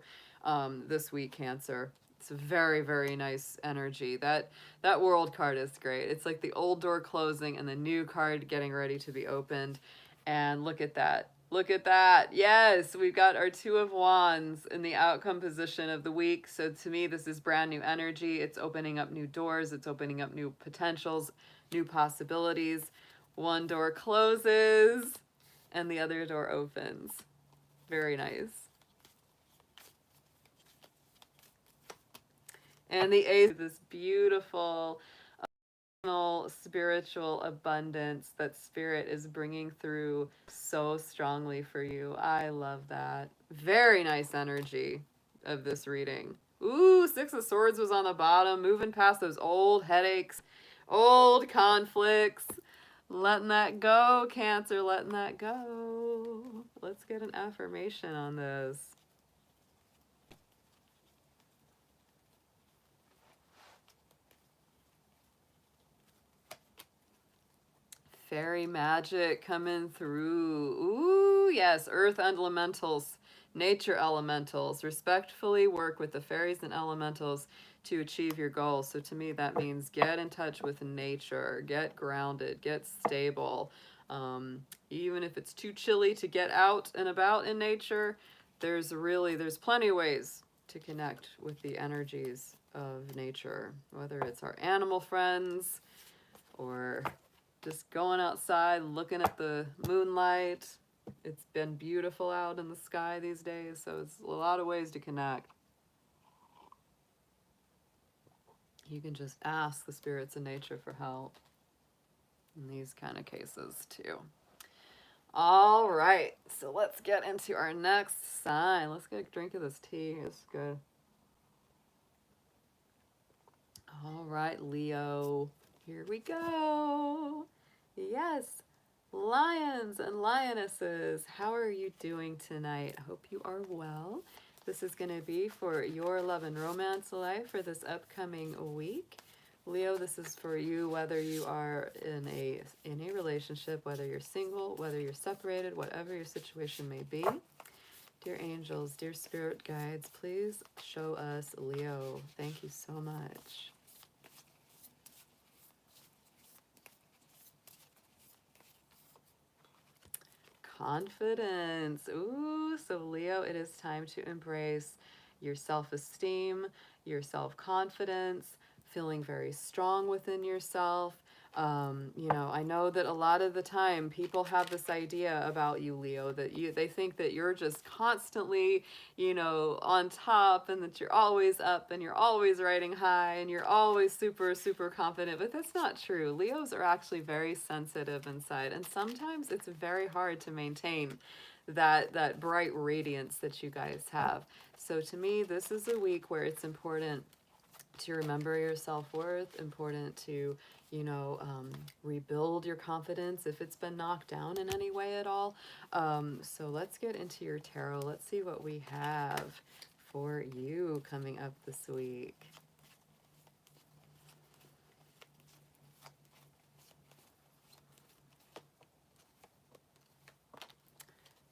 this week, Cancer. It's a very, very nice energy. That World card is great. It's like the old door closing and the new card getting ready to be opened. And look at that. Look at that. Yes, we've got our Two of Wands in the outcome position of the week. So to me, this is brand new energy. It's opening up new doors. It's opening up new potentials, new possibilities. One door closes and the other door opens. Very nice. And the Ace, this beautiful spiritual abundance that Spirit is bringing through so strongly for you. I love that. Very nice energy of this reading. Ooh, Six of Swords was on the bottom, moving past those old headaches, old conflicts. Letting that go, Cancer, letting that go. Let's get an affirmation on this. Fairy magic coming through. Ooh, yes, earth elementals, nature elementals. Respectfully work with the fairies and elementals to achieve your goals. So to me, that means get in touch with nature, get grounded, get stable. Even if it's too chilly to get out and about in nature, there's plenty of ways to connect with the energies of nature, whether it's our animal friends or just going outside, looking at the moonlight. It's been beautiful out in the sky these days, so it's a lot of ways to connect. You can just ask the spirits of nature for help in these kind of cases too. All right, so let's get into our next sign. Let's get a drink of this tea. It's good. All right, Leo. Here we go. Yes, lions and lionesses, how are you doing tonight? I hope you are well. This is going to be for your love and romance life for this upcoming week. Leo, this is for you, whether you are in a relationship, whether you're single, whether you're separated, whatever your situation may be. Dear angels, dear spirit guides, please show us Leo. Thank you so much. Confidence. Ooh, so Leo, it is time to embrace your self-esteem, your self-confidence, feeling very strong within yourself. You know, I know that a lot of the time people have this idea about you, Leo, that they think that you're just constantly, you know, on top, and that you're always up and you're always riding high and you're always super, super confident, but that's not true. Leos are actually very sensitive inside, and sometimes it's very hard to maintain that bright radiance that you guys have. So to me, this is a week where it's important to remember your self-worth, important to, you know, rebuild your confidence if it's been knocked down in any way at all. So let's get into your tarot. Let's see what we have for you coming up this week.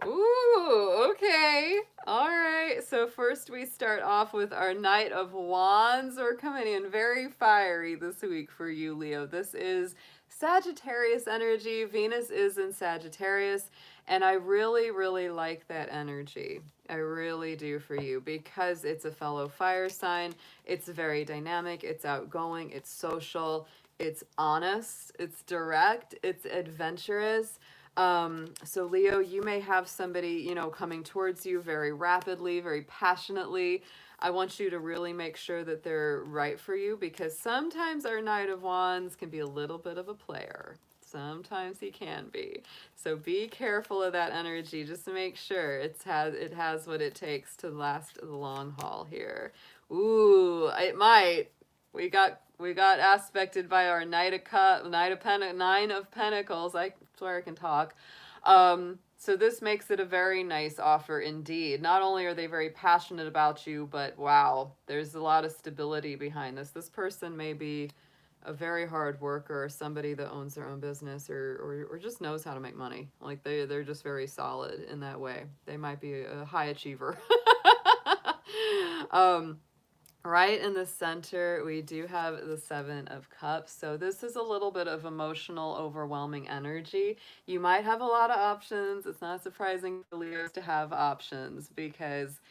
Ooh, okay. All right. So first we start off with our Knight of Wands. We're coming in very fiery this week for you, Leo. This is Sagittarius energy. Venus is in Sagittarius, and I really, really like that energy. I really do for you because it's a fellow fire sign. It's very dynamic. It's outgoing. It's social. It's honest. It's direct. It's adventurous. So Leo, you may have somebody, you know, coming towards you very rapidly, very passionately. I want you to really make sure that they're right for you, because sometimes our Knight of Wands can be a little bit of a player. Sometimes he can be. So be careful of that energy. Just to make sure it has what it takes to last the long haul here. Ooh, it might. We got aspected by our Nine of Pentacles. I swear I can talk. So this makes it a very nice offer indeed. Not only are they very passionate about you, but wow, there's a lot of stability behind this. This person may be a very hard worker, somebody that owns their own business, or just knows how to make money. Like they're just very solid in that way. They might be a high achiever. Right in the center, we do have the Seven of Cups. So this is a little bit of emotional, overwhelming energy. You might have a lot of options. It's not surprising for Leos to have options because,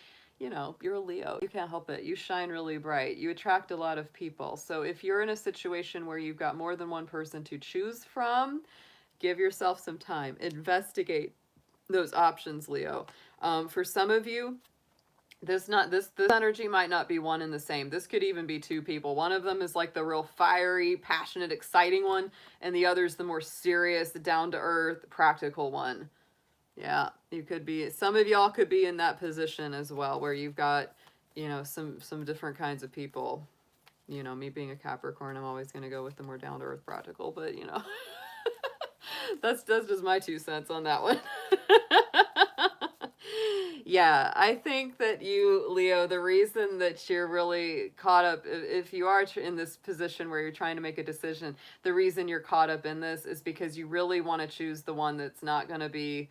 you know, you're a Leo. You can't help it. You shine really bright. You attract a lot of people. So if you're in a situation where you've got more than one person to choose from, give yourself some time. Investigate those options, Leo. For some of you, this energy might not be one and the same. This could even be two people. One of them is like the real fiery, passionate, exciting one, and the other's the more serious, down-to-earth, practical one. Yeah, you could be, some of y'all could be in that position as well, where you've got, you know, some different kinds of people. You know, me being a Capricorn, I'm always going to go with the more down-to-earth, practical, but, you know, that's just my 2 cents on that one. Yeah, I think that you, Leo, the reason that you're really caught up, if you are in this position where you're trying to make a decision, the reason you're caught up in this is because you really want to choose the one that's not going to be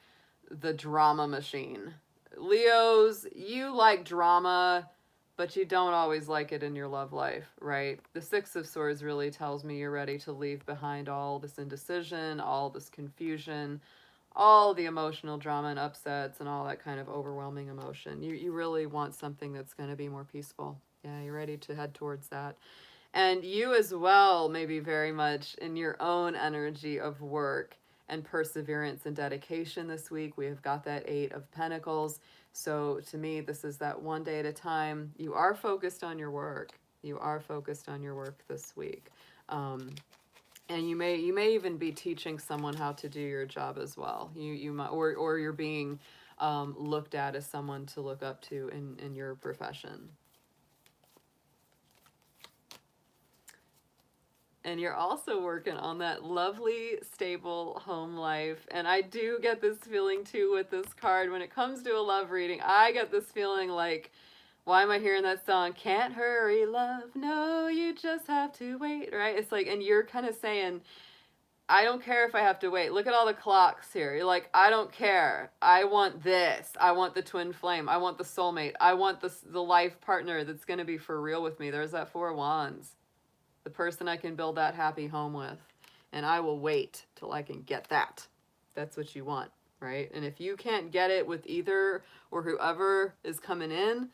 the drama machine. Leos, you like drama, but you don't always like it in your love life, right? The Six of Swords really tells me you're ready to leave behind all this indecision, all this confusion, all the emotional drama and upsets and all that kind of overwhelming emotion. You really want something that's going to be more peaceful. Yeah, you're ready to head towards that. And you as well may be very much in your own energy of work and perseverance and dedication this week. We have got that 8 of Pentacles. So to me, this is that one day at a time. You are focused on your work. You are focused on your work this week. And you may even be teaching someone how to do your job as well. You might, or you're being looked at as someone to look up to in your profession. And you're also working on that lovely, stable home life. And I do get this feeling too with this card. When it comes to a love reading, I get this feeling like, why am I hearing that song? Can't hurry, love. No, you just have to wait, right? It's like, and you're kind of saying, I don't care if I have to wait. Look at all the clocks here. You're like, I don't care. I want this. I want the twin flame. I want the soulmate. I want the life partner that's going to be for real with me. There's that 4 of Wands. The person I can build that happy home with. And I will wait till I can get that. That's what you want, right? And if you can't get it with either or whoever is coming in,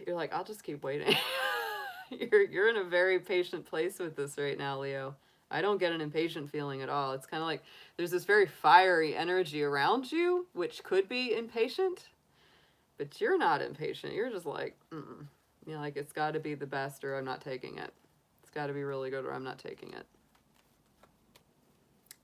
you're like, I'll just keep waiting. You're in a very patient place with this right now, Leo. I don't get an impatient feeling at all. It's kind of like there's this very fiery energy around you, which could be impatient, but you're not impatient. You're just like, you know, like it's got to be the best or I'm not taking it. It's got to be really good or I'm not taking it.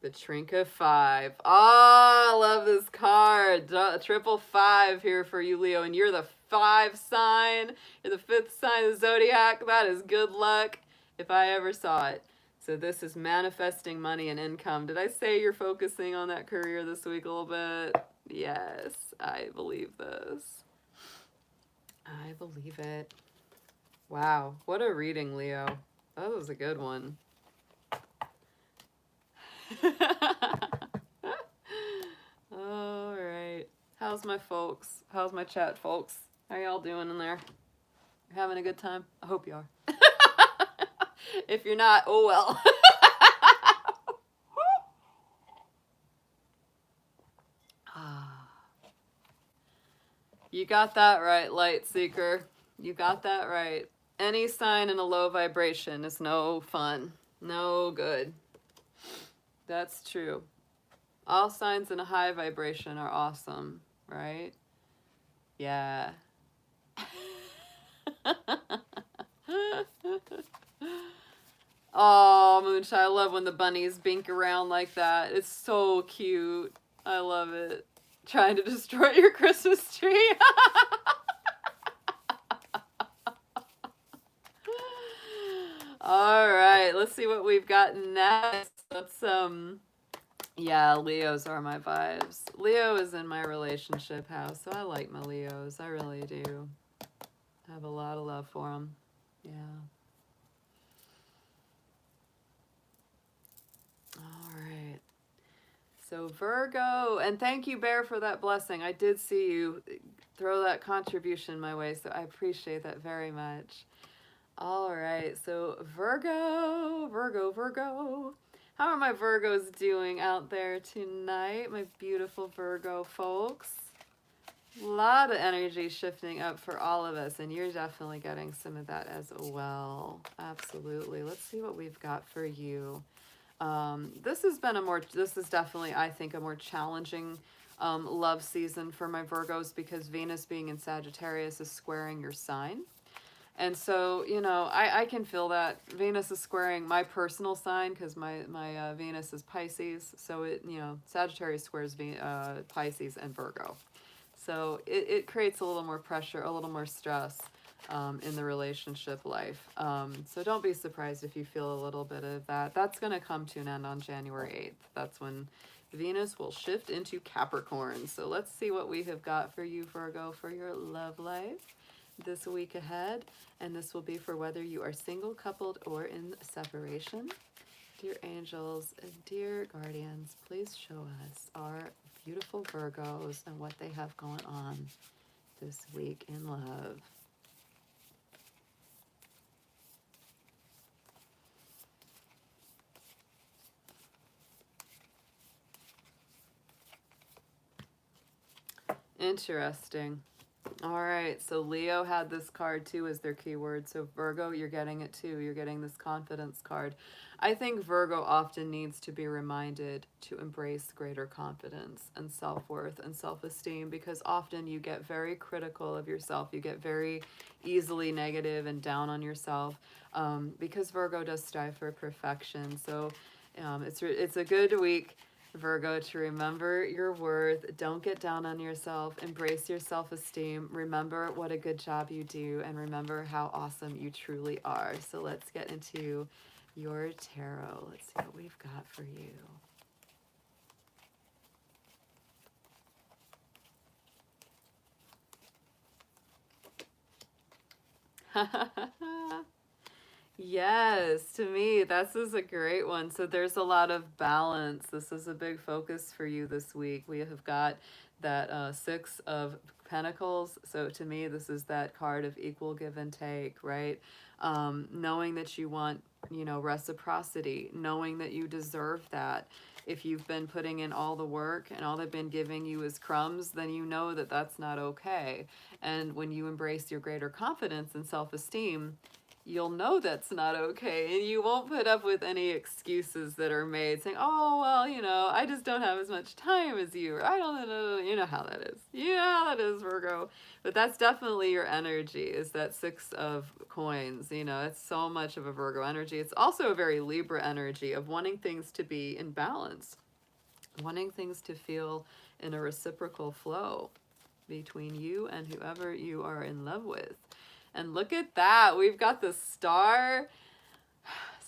The Trinket 5. Oh, I love this card. Triple 5 here for you, Leo. And you're the 5 sign. You're the 5th sign of the zodiac. That is good luck if I ever saw it. So this is manifesting money and income. Did I say you're focusing on that career this week a little bit? Yes, I believe this. I believe it. Wow, what a reading, Leo. That was a good one. All right. How's my folks? How's my chat, folks? How y'all doing in there? You having a good time? I hope you are. If you're not, oh well. You got that right, light seeker. You got that right. Any sign in a low vibration is no fun. No good. That's true. All signs in a high vibration are awesome, right? Yeah. Oh, Moonshine, I love when the bunnies bink around like that. It's so cute. I love it. Trying to destroy your Christmas tree. All right, let's see what we've got next. Let's yeah, Leos are my vibes. Leo is in my relationship house, so I like my Leos. I really do. I have a lot of love for them. Yeah. All right. So Virgo, and thank you, Bear, for that blessing. I did see you throw that contribution my way, so I appreciate that very much. All right, so Virgo, Virgo, Virgo. How are my Virgos doing out there tonight, my beautiful Virgo folks? A lot of energy shifting up for all of us, and you're definitely getting some of that as well. Absolutely. Let's see what we've got for you. This is definitely, I think, a more challenging love season for my Virgos because Venus being in Sagittarius is squaring your sign. And so, you know, I can feel that Venus is squaring my personal sign because my Venus is Pisces. So it, you know, Sagittarius squares Pisces and Virgo. So it creates a little more pressure, a little more stress in the relationship life. So don't be surprised if you feel a little bit of that. That's going to come to an end on January 8th. That's when Venus will shift into Capricorn. So let's see what we have got for you, Virgo, for your love life this week ahead. And this will be for whether you are single, coupled, or in separation. Dear angels and dear guardians, please show us our beautiful Virgos and what they have going on this week in love. Interesting. All right, so Leo had this card too as their keyword. So Virgo, you're getting it too. You're getting this confidence card. I think Virgo often needs to be reminded to embrace greater confidence and self-worth and self-esteem because often you get very critical of yourself. You get very easily negative and down on yourself because Virgo does strive for perfection. So it's a good week, Virgo, to remember your worth. Don't get down on yourself. Embrace your self-esteem. Remember what a good job you do and remember how awesome you truly are. So let's get into your tarot. Let's see what we've got for you. Yes, to me, this is a great one. So there's a lot of balance. This is a big focus for you this week. We have got that Six of Pentacles. So to me, this is that card of equal give and take, right? Knowing that you want, you know, reciprocity, knowing that you deserve that. If you've been putting in all the work and all they've been giving you is crumbs, then you know that that's not okay. And when you embrace your greater confidence and self-esteem, you'll know that's not okay, and you won't put up with any excuses that are made saying, oh, well, you know, I just don't have as much time as you, or I don't know, you know how that is. You know how that is, Virgo. But that's definitely your energy, is that Six of Coins. You know, it's so much of a Virgo energy. It's also a very Libra energy of wanting things to be in balance, wanting things to feel in a reciprocal flow between you and whoever you are in love with. And look at that. We've got the star.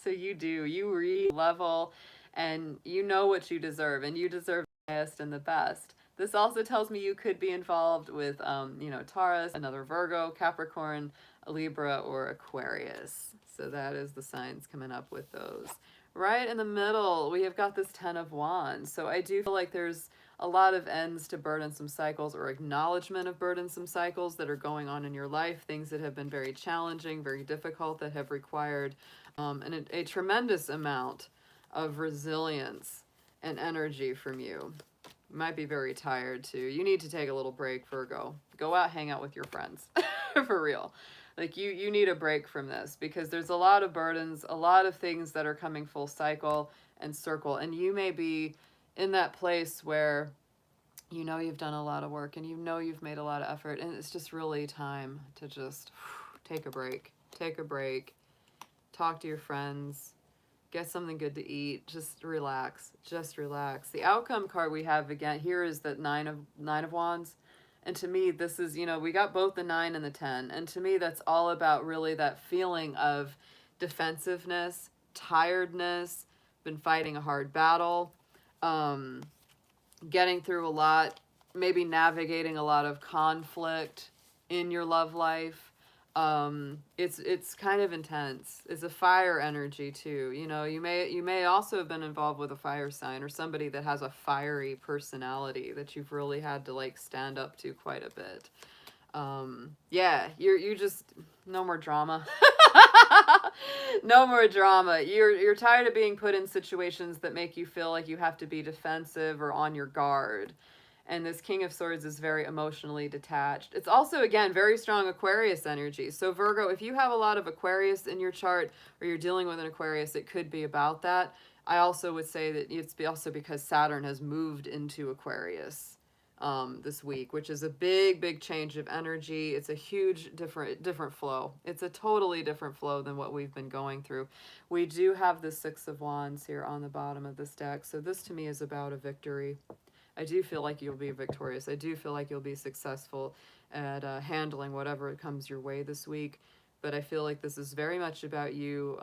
So you re-level and you know what you deserve, and you deserve the highest and the best. This also tells me you could be involved with, you know, Taurus, another Virgo, Capricorn, Libra, or Aquarius. So that is the signs coming up with those. Right in the middle, we have got this Ten of Wands. So I do feel like there's a lot of ends to burdensome cycles or acknowledgement of burdensome cycles that are going on in your life, things that have been very challenging, very difficult, that have required a tremendous amount of resilience and energy from you. You might be very tired too. You need to take a little break, Virgo. Go out, hang out with your friends. For real. Like you need a break from this because there's a lot of burdens, a lot of things that are coming full cycle and circle. And you may be in that place where you know you've done a lot of work and you know you've made a lot of effort, and it's just really time to just take a break. Take a break. Talk to your friends. Get something good to eat. Just relax. Just relax. The outcome card we have again here is the nine of wands. And to me, this is, you know, we got both the 9 and the 10. And to me, that's all about really that feeling of defensiveness, tiredness, been fighting a hard battle, getting through a lot, maybe navigating a lot of conflict in your love life. It's kind of intense. It's a fire energy too. You know, you may also have been involved with a fire sign or somebody that has a fiery personality that you've really had to like stand up to quite a bit. Yeah, you just, no more drama. No more drama. You're tired of being put in situations that make you feel like you have to be defensive or on your guard. And this King of Swords is very emotionally detached. It's also, again, very strong Aquarius energy. So Virgo, if you have a lot of Aquarius in your chart or you're dealing with an Aquarius, it could be about that. I also would say that it's also because Saturn has moved into Aquarius this week, which is a big change of energy. It's a huge different flow. It's a totally different flow than what we've been going through. We do have the 6 of Wands here on the bottom of this deck. So this to me is about a victory. I do feel like you'll be victorious. I do feel like you'll be successful at handling whatever comes your way this week. But I feel like this is very much about you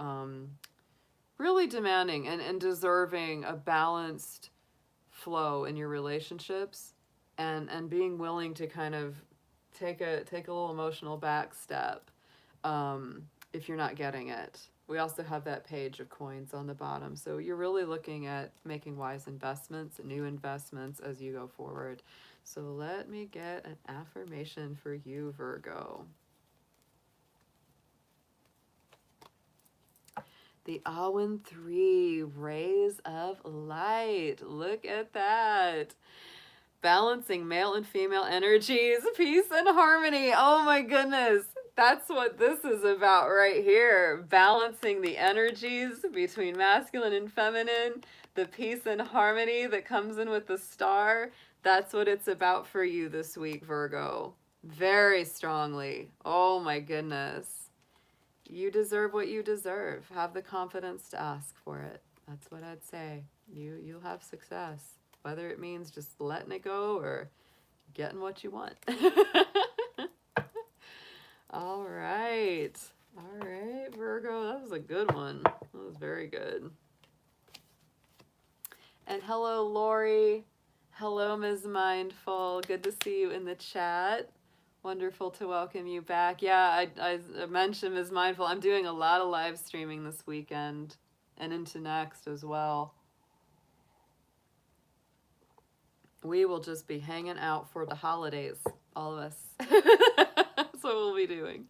really demanding and deserving a balanced flow in your relationships, and being willing to kind of take a little emotional back step if you're not getting it. We also have that page of coins on the bottom. So you're really looking at making wise investments, new investments as you go forward. So let me get an affirmation for you, Virgo. The Awen 3, rays of light. Look at that. Balancing male and female energies, peace and harmony. Oh my goodness. That's what this is about right here. Balancing the energies between masculine and feminine, the peace and harmony that comes in with the star. That's what it's about for you this week, Virgo. Very strongly. Oh my goodness. You deserve what you deserve. Have the confidence to ask for it. That's what I'd say. You'll have success. Whether it means just letting it go or getting what you want. All right, Virgo, that was a good one. That was very good. And hello, Lori. Hello, Ms. Mindful. Good to see you in the chat. Wonderful to welcome you back. Yeah, I mentioned Ms. Mindful. I'm doing a lot of live streaming this weekend and into next as well. We will just be hanging out for the holidays, all of us. That's what we'll be doing.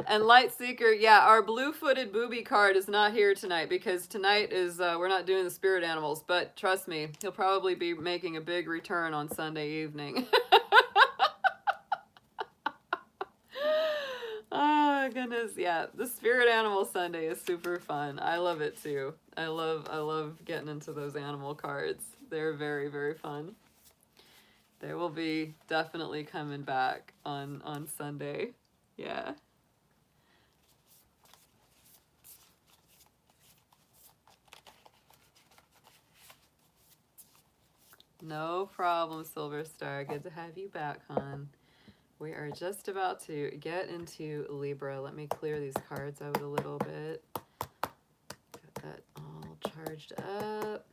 And Lightseeker, yeah, our blue-footed booby card is not here tonight because tonight is, we're not doing the spirit animals, but trust me, he'll probably be making a big return on Sunday evening. Oh, goodness, yeah. The Spirit Animal Sunday is super fun. I love it, too. I love getting into those animal cards. They're very fun. They will be definitely coming back on Sunday. Yeah. No problem, Silver Star. Good to have you back, hon. We are just about to get into Libra. Let me clear these cards out a little bit. Got that all charged up.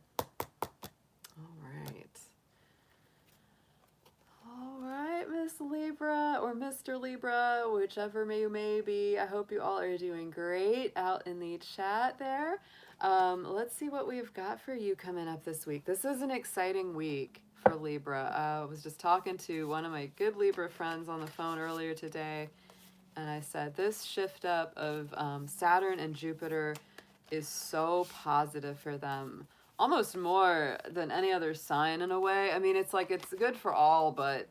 All right, Miss Libra or Mr. Libra, whichever you may be. I hope you all are doing great out in the chat there. Let's see what we've got for you coming up this week. This is an exciting week for Libra. I was just talking to one of my good Libra friends on the phone earlier today, and I said this shift up of Saturn and Jupiter is so positive for them. Almost more than any other sign in a way. I mean, it's like it's good for all, but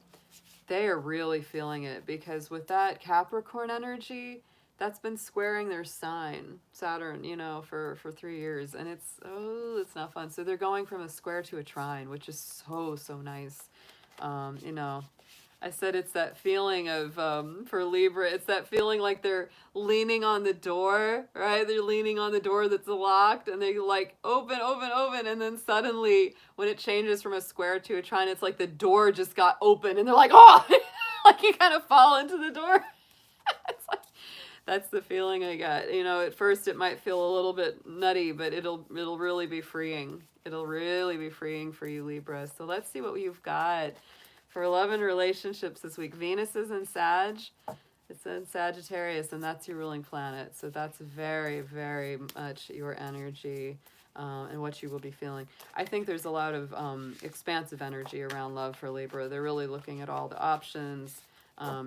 they are really feeling it because with that Capricorn energy, that's been squaring their sign, Saturn, you know, for 3 years. And it's not fun. So they're going from a square to a trine, which is so nice. You know, I said it's that feeling of, for Libra, it's that feeling like they're leaning on the door, right? They're leaning on the door that's locked and they like open, open, open. And then suddenly when it changes from a square to a trine, it's like the door just got open and they're like, oh, like you kind of fall into the door. It's like, that's the feeling I got. You know, at first it might feel a little bit nutty, but it'll really be freeing. It'll really be freeing for you, Libra. So let's see what you've got for love and relationships this week. Venus is in Sag. It's in Sagittarius, and that's your ruling planet. So that's very, very much your energy and what you will be feeling. I think there's a lot of expansive energy around love for Libra. They're really looking at all the options.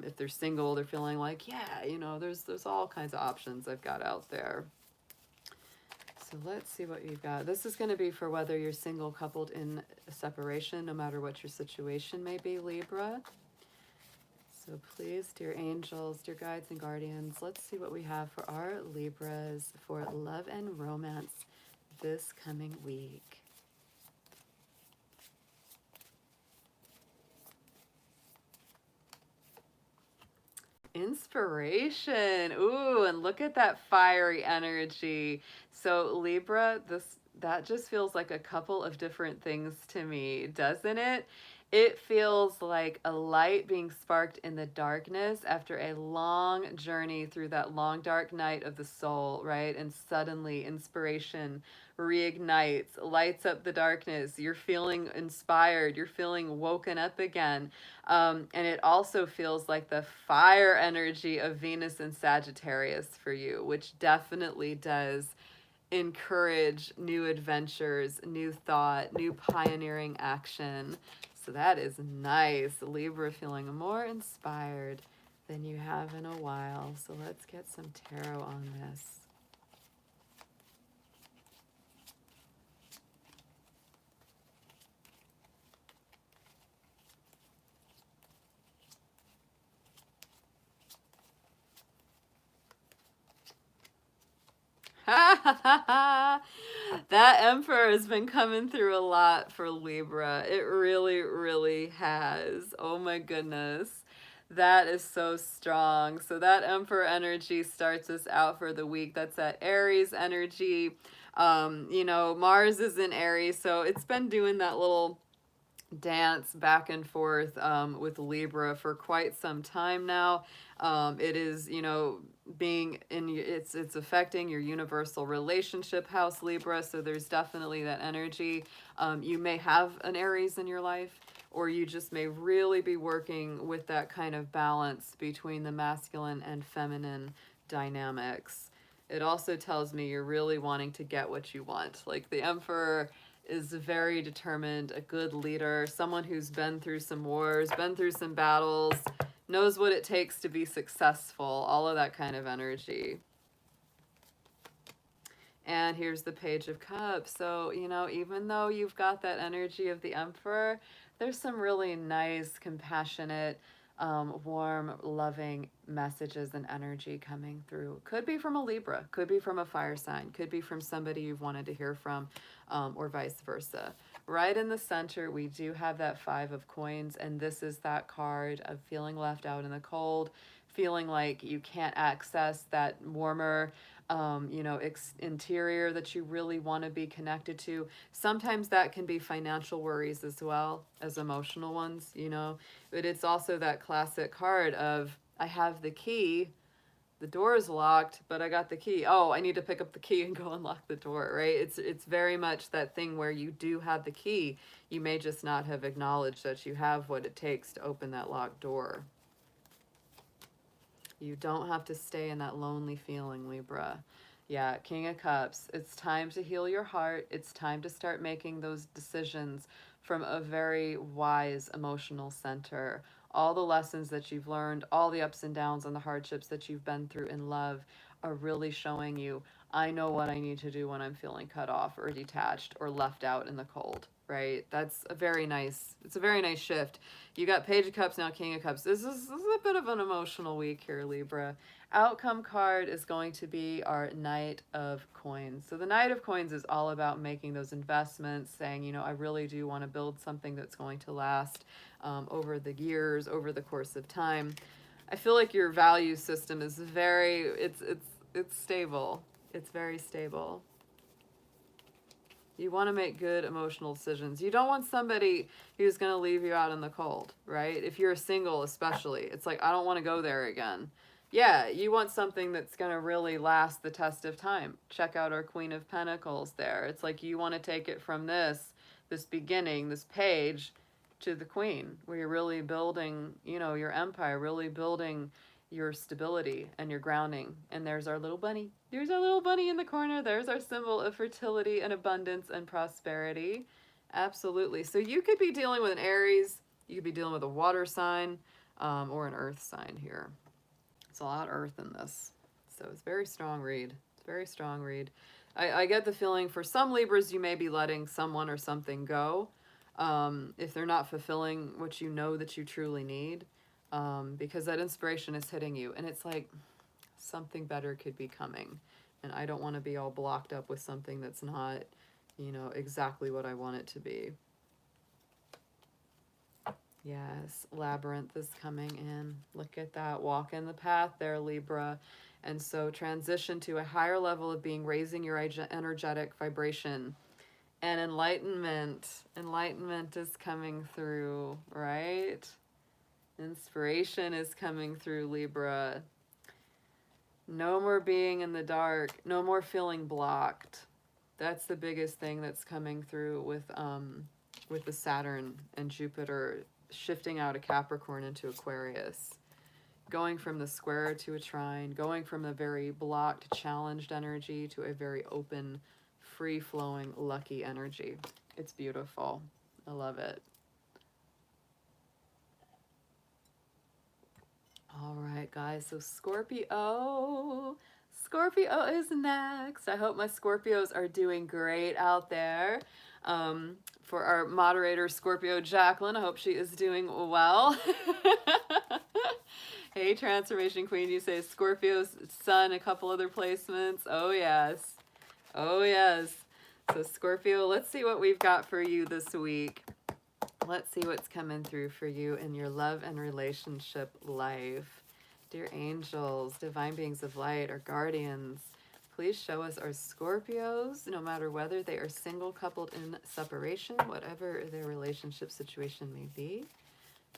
If they're single, they're feeling like, yeah, you know, there's all kinds of options I've got out there. So let's see what you've got. This is going to be for whether you're single, coupled, in a separation, no matter what your situation may be, Libra. So please, dear angels, dear guides and guardians, let's see what we have for our Libras for love and romance this coming week. Inspiration. Ooh, and look at that fiery energy. So Libra, that just feels like a couple of different things to me, doesn't it? It feels like a light being sparked in the darkness after a long journey through that long dark night of the soul, right? And suddenly inspiration reignites, lights up the darkness. You're feeling inspired. You're feeling woken up again. And it also feels like the fire energy of Venus and Sagittarius for you, which definitely does encourage new adventures, new thought, new pioneering action. So that is nice. Libra feeling more inspired than you have in a while. So let's get some tarot on this. That Emperor has been coming through a lot for Libra. It really, really has. Oh my goodness. That is so strong. So that Emperor energy starts us out for the week. That's that Aries energy. You know, Mars is in Aries, so it's been doing that little dance back and forth with Libra for quite some time now. It is, you know, being in, it's affecting your universal relationship house, Libra. So there's definitely that energy. You may have an Aries in your life, or you just may really be working with that kind of balance between the masculine and feminine dynamics. It also tells me you're really wanting to get what you want. Like the Emperor is very determined, a good leader, someone who's been through some wars, been through some battles, knows what it takes to be successful, all of that kind of energy. And here's the Page of Cups. So, you know, even though you've got that energy of the Emperor, there's some really nice, compassionate, warm, loving messages and energy coming through. Could be from a Libra, could be from a fire sign, could be from somebody you've wanted to hear from, or vice versa. Right in the center, we do have that Five of Coins, and this is that card of feeling left out in the cold, feeling like you can't access that warmer, you know, interior that you really want to be connected to. Sometimes that can be financial worries as well as emotional ones, you know, but it's also that classic card of, I have the key, the door is locked, but I got the key. Oh, I need to pick up the key and go unlock the door, right? It's very much that thing where you do have the key. You may just not have acknowledged that you have what it takes to open that locked door. You don't have to stay in that lonely feeling, Libra. Yeah, King of Cups. It's time to heal your heart. It's time to start making those decisions from a very wise emotional center. All the lessons that you've learned, all the ups and downs and the hardships that you've been through in love are really showing you, I know what I need to do when I'm feeling cut off or detached or left out in the cold. right? That's a very nice, it's a very nice shift. You got Page of Cups, now King of Cups. This is a bit of an emotional week here, Libra. Outcome card is going to be our Knight of Coins. So the Knight of Coins is all about making those investments, saying, you know, I really do want to build something that's going to last over the years, over the course of time. I feel like your value system is very, it's stable. It's very stable. You want to make good emotional decisions. You don't want somebody who's going to leave you out in the cold, right? If you're single especially, it's like, I don't want to go there again. Yeah, you want something that's going to really last the test of time. Check out our Queen of Pentacles there. It's like you want to take it from this beginning, this page, to the Queen, where you're really building, you know, your empire, really building your stability and your grounding. And there's our little bunny. There's our little bunny in the corner. There's our symbol of fertility and abundance and prosperity. Absolutely. So you could be dealing with an Aries. You could be dealing with a water sign or an earth sign here. It's a lot of earth in this. So it's a very strong read. It's a very strong read. I get the feeling for some Libras, you may be letting someone or something go if they're not fulfilling what you know that you truly need. Because that inspiration is hitting you, and it's like something better could be coming, and I don't want to be all blocked up with something that's not, you know, exactly what I want it to be. Yes, Labyrinth is coming in. Look at that. Walk in the path there, Libra. And so transition to a higher level of being, raising your energetic vibration. And enlightenment. Enlightenment is coming through, right? Inspiration is coming through, Libra. No more being in the dark. No more feeling blocked. That's the biggest thing that's coming through with the Saturn and Jupiter shifting out of Capricorn into Aquarius. Going from the square to a trine. Going from a very blocked, challenged energy to a very open, free-flowing, lucky energy. It's beautiful. I love it. All right, guys, so Scorpio is next. I hope my Scorpios are doing great out there. For our moderator, Scorpio Jacqueline, I hope she is doing well. Hey, Transformation Queen, you say Scorpio's sun, a couple other placements. Oh, yes. Oh, yes. So, Scorpio, let's see what we've got for you this week. Let's see what's coming through for you in your love and relationship life. Dear angels, divine beings of light, our guardians, please show us our Scorpios, no matter whether they are single, coupled, in separation, whatever their relationship situation may be.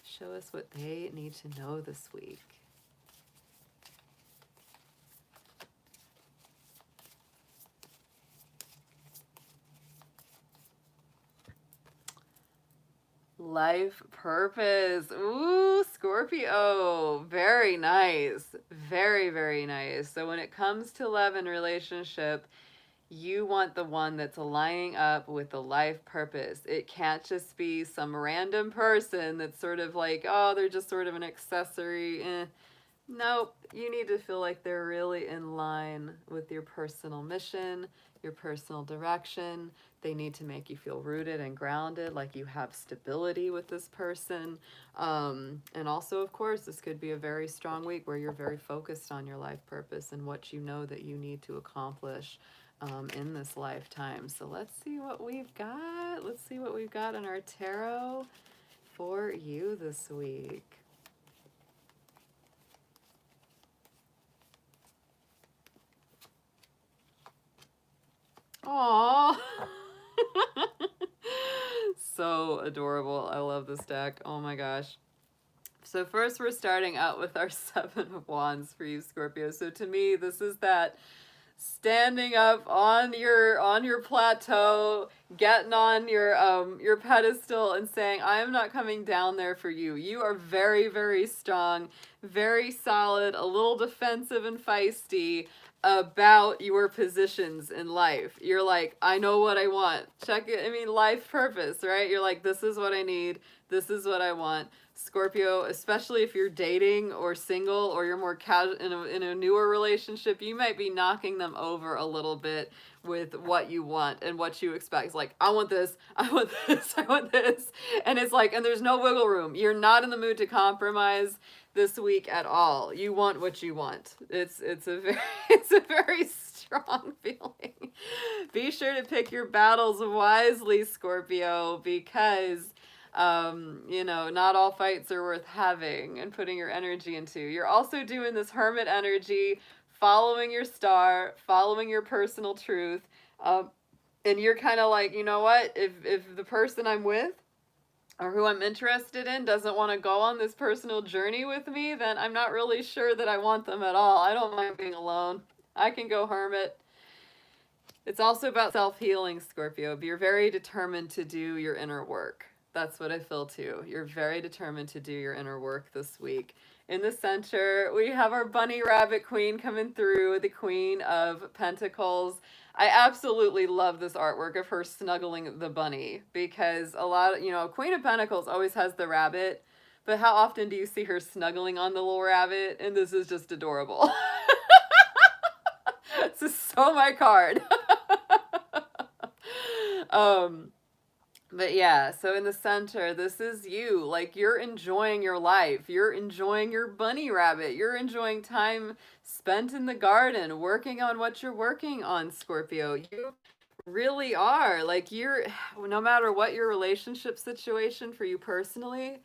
Show us what they need to know this week. Life purpose. Ooh, Scorpio. Very nice. Very, very nice. So when it comes to love and relationship, you want the one that's aligning up with the life purpose. It can't just be some random person that's sort of like, oh, they're just sort of an accessory. Nope. You need to feel like they're really in line with your personal mission, your personal direction. They need to make you feel rooted and grounded, like you have stability with this person. And also, of course, this could be a very strong week where you're very focused on your life purpose and what you know that you need to accomplish in this lifetime. So let's see what we've got. Let's see what we've got in our tarot for you this week. Aww. So adorable. I love this deck. Oh my gosh. So first we're starting out with our Seven of Wands for you, Scorpio. So to me, this is that standing up on your plateau, getting on your pedestal and saying, I am not coming down there for you. You are very, very strong, very solid, a little defensive and feisty about your positions in life. You're like, I know what I want. Check it. I mean, life purpose, right? You're like, this is what I need. This is what I want. Scorpio, especially if you're dating or single or you're more casual in a newer relationship, you might be knocking them over a little bit with what you want and what you expect. It's like, I want this, I want this, I want this. And it's like, and there's no wiggle room. You're not in the mood to compromise this week at all. You want what you want. It's a very it's a very strong feeling. Be sure to pick your battles wisely, Scorpio, because you know, not all fights are worth having and putting your energy into. You're also doing this hermit energy, following your star, following your personal truth. And you're kind of like, you know what? If the person I'm with or who I'm interested in doesn't want to go on this personal journey with me, then I'm not really sure that I want them at all. I don't mind being alone. I can go hermit. It's also about self-healing, Scorpio. You're very determined to do your inner work. That's what I feel too. You're very determined to do your inner work this week. In the center, we have our bunny rabbit queen coming through, the Queen of Pentacles. I absolutely love this artwork of her snuggling the bunny because a lot of, you know, Queen of Pentacles always has the rabbit, but how often do you see her snuggling on the little rabbit? And this is just adorable. This is so my card. But yeah, so in the center, this is you. Like, you're enjoying your life. You're enjoying your bunny rabbit. You're enjoying time spent in the garden, working on what you're working on, Scorpio. You really are. Like, no matter what your relationship situation for you personally,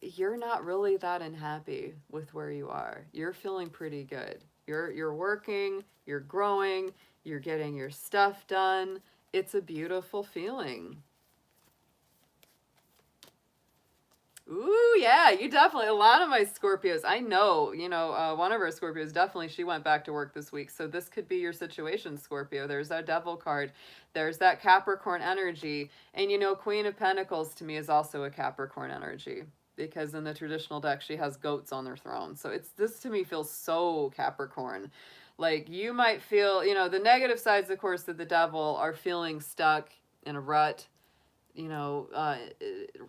you're not really that unhappy with where you are. You're feeling pretty good. You're working, you're growing, you're getting your stuff done. It's a beautiful feeling. Ooh, yeah, you definitely, a lot of my Scorpios, I know, you know, one of our Scorpios, definitely, she went back to work this week. So this could be your situation, Scorpio. There's that Devil card. There's that Capricorn energy. And, you know, Queen of Pentacles to me is also a Capricorn energy because in the traditional deck, she has goats on their throne. So this to me feels so Capricorn. Like, you might feel, you know, the negative sides, of course, of the Devil are feeling stuck in a rut, you know,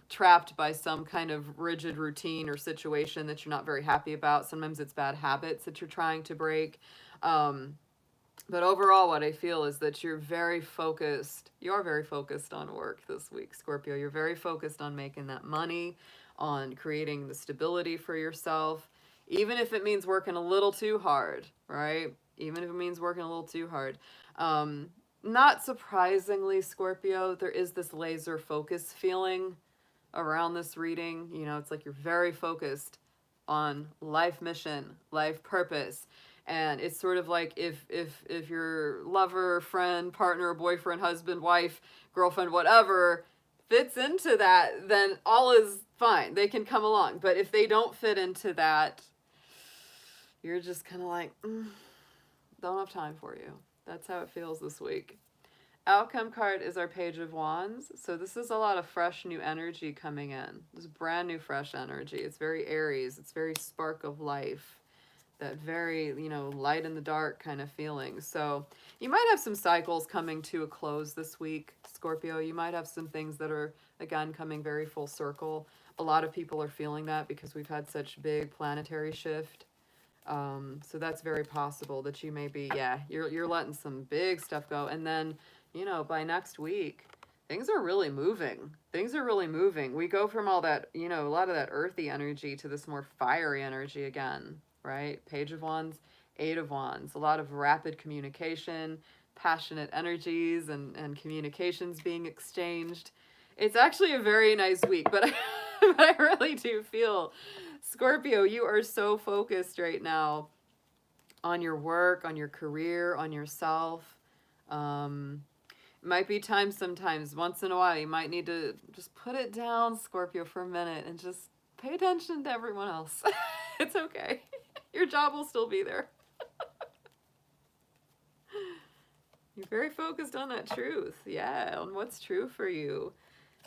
trapped by some kind of rigid routine or situation that you're not very happy about. Sometimes it's bad habits that you're trying to break. But overall, what I feel is that you're very focused. You're very focused on work this week, Scorpio. You're very focused on making that money, on creating the stability for yourself, even if it means working a little too hard, right? Even if it means working a little too hard. Not surprisingly, Scorpio, there is this laser focus feeling around this reading. You know, it's like you're very focused on life mission, life purpose. And it's sort of like if your lover, friend, partner, boyfriend, husband, wife, girlfriend, whatever fits into that, then all is fine. They can come along. But if they don't fit into that, you're just kind of like, don't have time for you. That's how it feels this week. Outcome card is our Page of Wands. So this is a lot of fresh new energy coming in. This is brand new fresh energy. It's very Aries. It's very spark of life. That very, you know, light in the dark kind of feeling. So you might have some cycles coming to a close this week, Scorpio. You might have some things that are, again, coming very full circle. A lot of people are feeling that because we've had such big planetary shift. So that's very possible that you may be, yeah, you're letting some big stuff go. And then, you know, by next week, things are really moving. Things are really moving. We go from all that, you know, a lot of that earthy energy to this more fiery energy again, right? Page of Wands, Eight of Wands, a lot of rapid communication, passionate energies and communications being exchanged. It's actually a very nice week, but but I really do feel, Scorpio, you are so focused right now on your work, on your career, on yourself. It might be time sometimes, once in a while, you might need to just put it down, Scorpio, for a minute and just pay attention to everyone else. It's okay. Your job will still be there. You're very focused on that truth. Yeah, on what's true for you.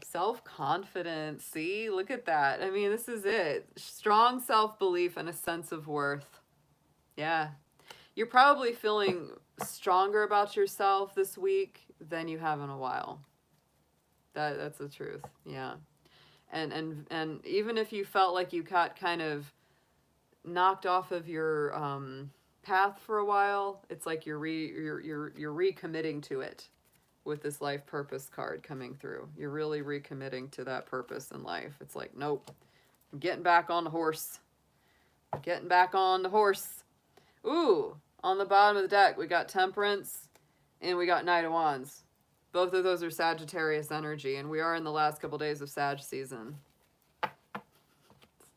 Self-confidence. See, look at that. I mean, this is it. Strong self-belief and a sense of worth. Yeah. You're probably feeling stronger about yourself this week than you have in a while. That's the truth. Yeah. And even if you felt like you got kind of knocked off of your path for a while, it's like you're recommitting to it with this life purpose card coming through. You're really recommitting to that purpose in life. It's like, nope, I'm getting back on the horse. Getting back on the horse. Ooh, on the bottom of the deck, we got Temperance and we got Knight of Wands. Both of those are Sagittarius energy, and we are in the last couple days of Sag season.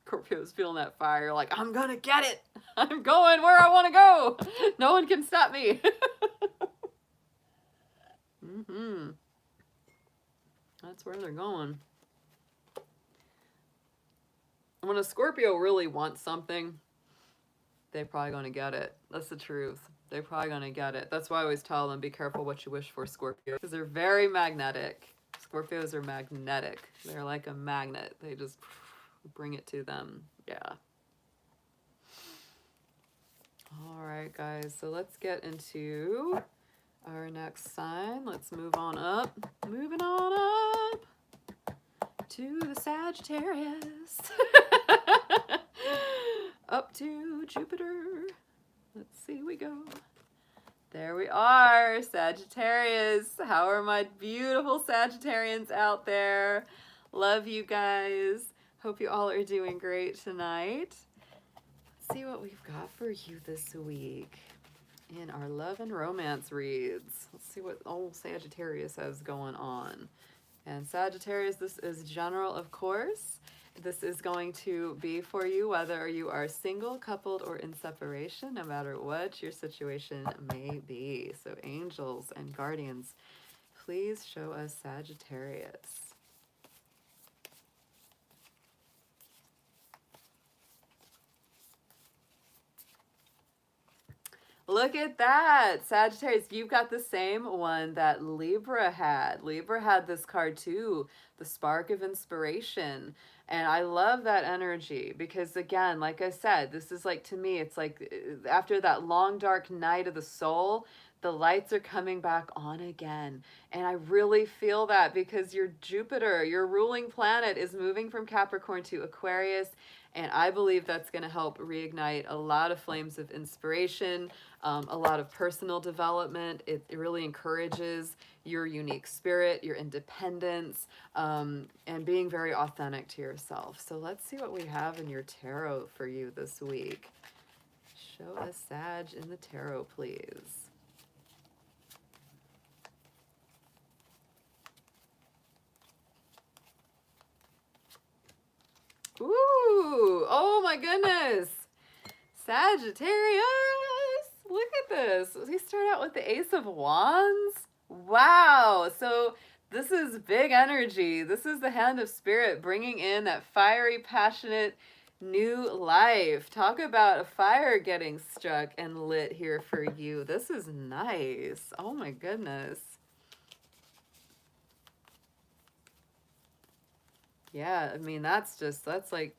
Scorpio's feeling that fire, like, I'm gonna get it. I'm going where I want to go. No one can stop me. That's where they're going. When a Scorpio really wants something, they're probably going to get it. That's the truth. They're probably going to get it. That's why I always tell them, be careful what you wish for, Scorpio, because they're very magnetic. Scorpios are magnetic. They're like a magnet. They just bring it to them. Yeah. All right, guys. So let's get into our next sign. Let's move on up. Moving on up to the Sagittarius. Up to Jupiter. Let's see, we go. There we are, Sagittarius. How are my beautiful Sagittarians out there? Love you guys. Hope you all are doing great tonight. Let's see what we've got for you this week in our love and romance reads. Let's see what old Sagittarius has going on. And Sagittarius, this is general, of course. This is going to be for you whether you are single, coupled, or in separation, no matter what your situation may be. So angels and guardians, please show us Sagittarius. Look at that, Sagittarius. You've got the same one that Libra had. Libra had this card too, the spark of inspiration. And I love that energy because, again, like I said, this is like, to me, it's like after that long, dark night of the soul, the lights are coming back on again. And I really feel that because your Jupiter, your ruling planet, is moving from Capricorn to Aquarius. And I believe that's going to help reignite a lot of flames of inspiration, a lot of personal development. It really encourages your unique spirit, your independence, and being very authentic to yourself. So let's see what we have in your tarot for you this week. Show us Sag in the tarot, please. Ooh, oh my goodness. Sagittarius, look at this. We start out with the Ace of Wands. Wow, so this is big energy. This is the hand of spirit bringing in that fiery, passionate new life. Talk about a fire getting struck and lit here for you. This is nice. Oh my goodness. Yeah, I mean, that's like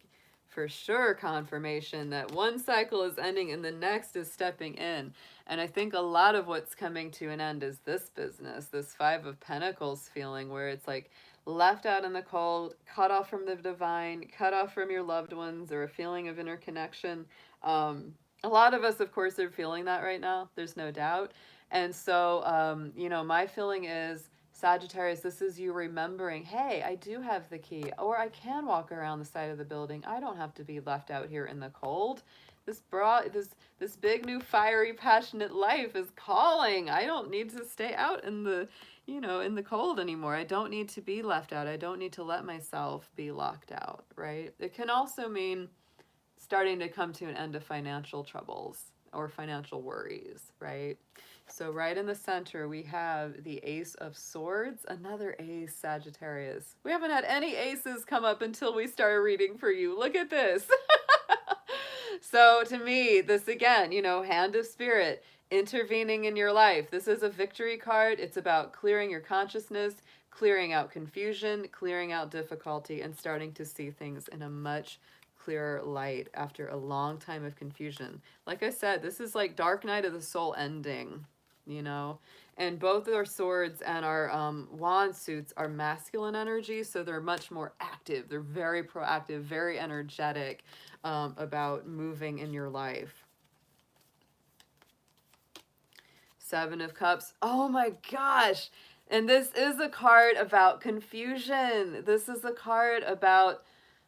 for sure confirmation that one cycle is ending and the next is stepping in. And I think a lot of what's coming to an end is this business, this Five of Pentacles feeling where it's like left out in the cold, cut off from the divine, cut off from your loved ones, or a feeling of interconnection. A lot of us, of course, are feeling that right now. There's no doubt. And so, you know, my feeling is, Sagittarius, this is you remembering, hey, I do have the key, or I can walk around the side of the building. I don't have to be left out here in the cold. This big new fiery, passionate life is calling. I don't need to stay out in the, you know, in the cold anymore. I don't need to be left out. I don't need to let myself be locked out, right? It can also mean starting to come to an end of financial troubles or financial worries, right? So right in the center, we have the Ace of Swords, another ace, Sagittarius. We haven't had any aces come up until we started reading for you. Look at this. So to me, this again, you know, hand of spirit, intervening in your life. This is a victory card. It's about clearing your consciousness, clearing out confusion, clearing out difficulty, and starting to see things in a much clearer light after a long time of confusion. Like I said, this is like dark night of the soul ending. you know? And both our swords and our wand suits are masculine energy, so they're much more active. They're very proactive, very energetic about moving in your life. Seven of Cups. Oh my gosh. And this is a card about confusion. This is a card about,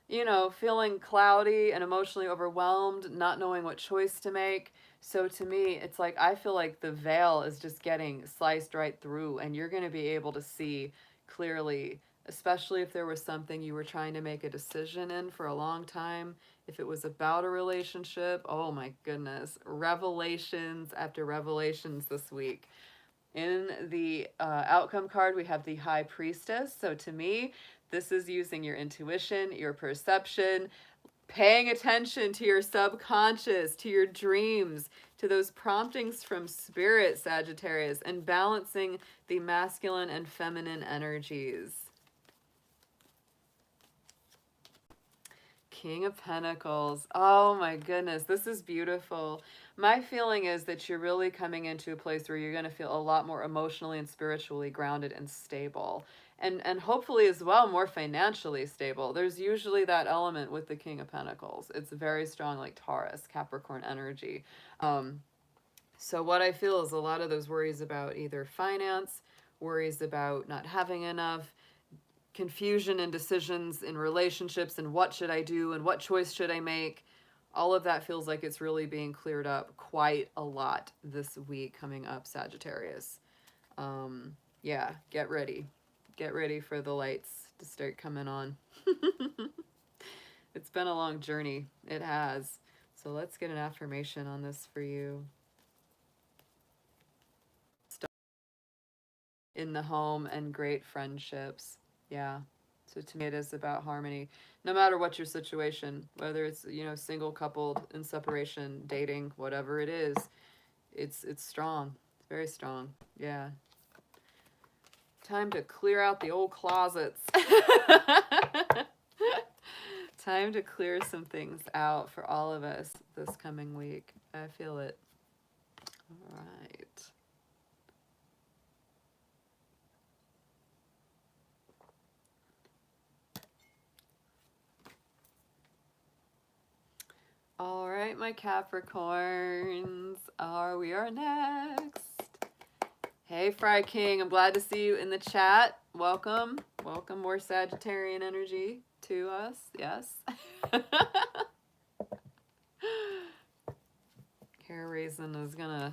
you know, feeling cloudy and emotionally overwhelmed, not knowing what choice to make. So to me, it's like, I feel like the veil is just getting sliced right through, and you're going to be able to see clearly, especially if there was something you were trying to make a decision in for a long time. If it was about a relationship, oh my goodness, revelations after revelations this week. In the outcome card, we have the High Priestess. So to me, this is using your intuition, your perception, paying attention to your subconscious, to your dreams, to those promptings from spirit, Sagittarius, and balancing the masculine and feminine energies. King of Pentacles. Oh my goodness, this is beautiful. My feeling is that you're really coming into a place where you're going to feel a lot more emotionally and spiritually grounded and stable. And hopefully as well more financially stable. There's usually that element with the King of Pentacles. It's very strong, like Taurus, Capricorn energy. So what I feel is a lot of those worries about either finance, worries about not having enough, confusion and decisions in relationships and what should I do and what choice should I make. All of that feels like it's really being cleared up quite a lot this week coming up, Sagittarius. Yeah, get ready. Get ready for the lights to start coming on. It's been a long journey. It has. So let's get an affirmation on this for you. In the home and great friendships. Yeah. So to me, it is about harmony. No matter what your situation, whether it's, you know, single, coupled, in separation, dating, whatever it is, it's strong. It's very strong. Yeah. Time to clear out the old closets. Time to clear some things out for all of us this coming week. I feel it. All right. All right, my Capricorns. We are next. Hey, Fry King. I'm glad to see you in the chat. Welcome. Welcome. More Sagittarian energy to us. Yes. Hair Raisin is gonna...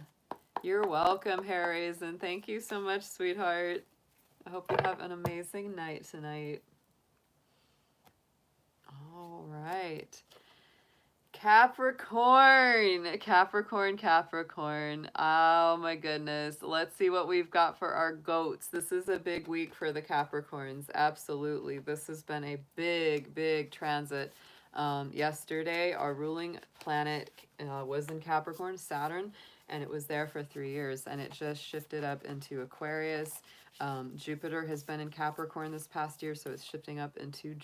You're welcome, Hair Raisin. Thank you so much, sweetheart. I hope you have an amazing night tonight. All right. Capricorn. Oh my goodness. Let's see what we've got for our goats. This is a big week for the Capricorns. Absolutely. This has been a big transit. Yesterday, our ruling planet was in Capricorn, Saturn, and it was there for 3 years, and it just shifted up into Aquarius. Jupiter has been in Capricorn this past year, so it's shifting up into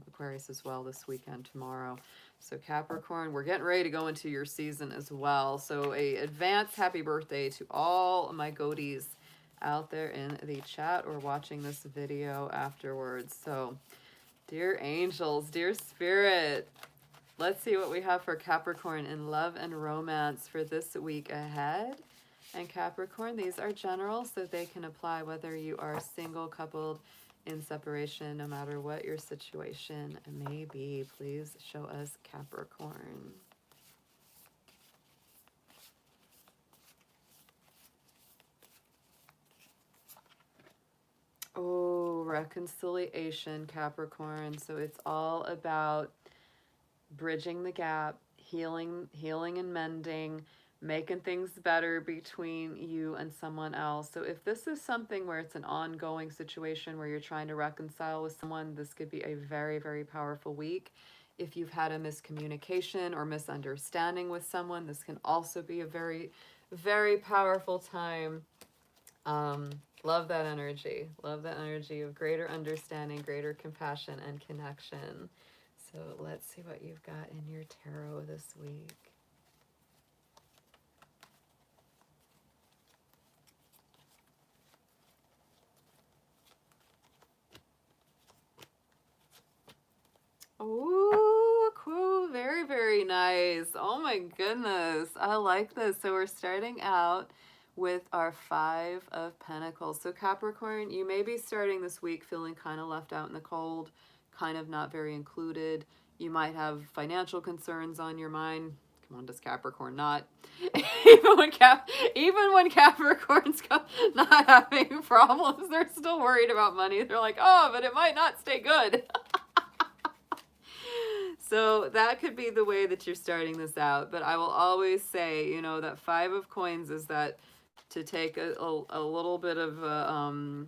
Aquarius as well this weekend, tomorrow. So Capricorn, we're getting ready to go into your season as well. So a advance happy birthday to all my goaties out there in the chat or watching this video afterwards. So dear angels, dear spirit, let's see what we have for Capricorn in love and romance for this week ahead. And Capricorn, these are general, so they can apply whether you are single, coupled, in separation, no matter what your situation may be. Please show us Capricorn. Oh, reconciliation, Capricorn. So it's all about bridging the gap, healing and mending, making things better between you and someone else. So if this is something where it's an ongoing situation where you're trying to reconcile with someone, this could be a very powerful week. If you've had a miscommunication or misunderstanding with someone, this can also be a very powerful time. Love that energy. Love that energy of greater understanding, greater compassion and connection. So let's see what you've got in your tarot this week. Oh my goodness. I like this. So we're starting out with our Five of Pentacles. So Capricorn, you may be starting this week feeling kind of left out in the cold, kind of not very included. You might have financial concerns on your mind. Come on, does Capricorn not? Even when Capricorn's not having problems, they're still worried about money. They're like, oh, but it might not stay good. So that could be the way that you're starting this out. But I will always say, you know, that Five of Coins is that to take a little bit of,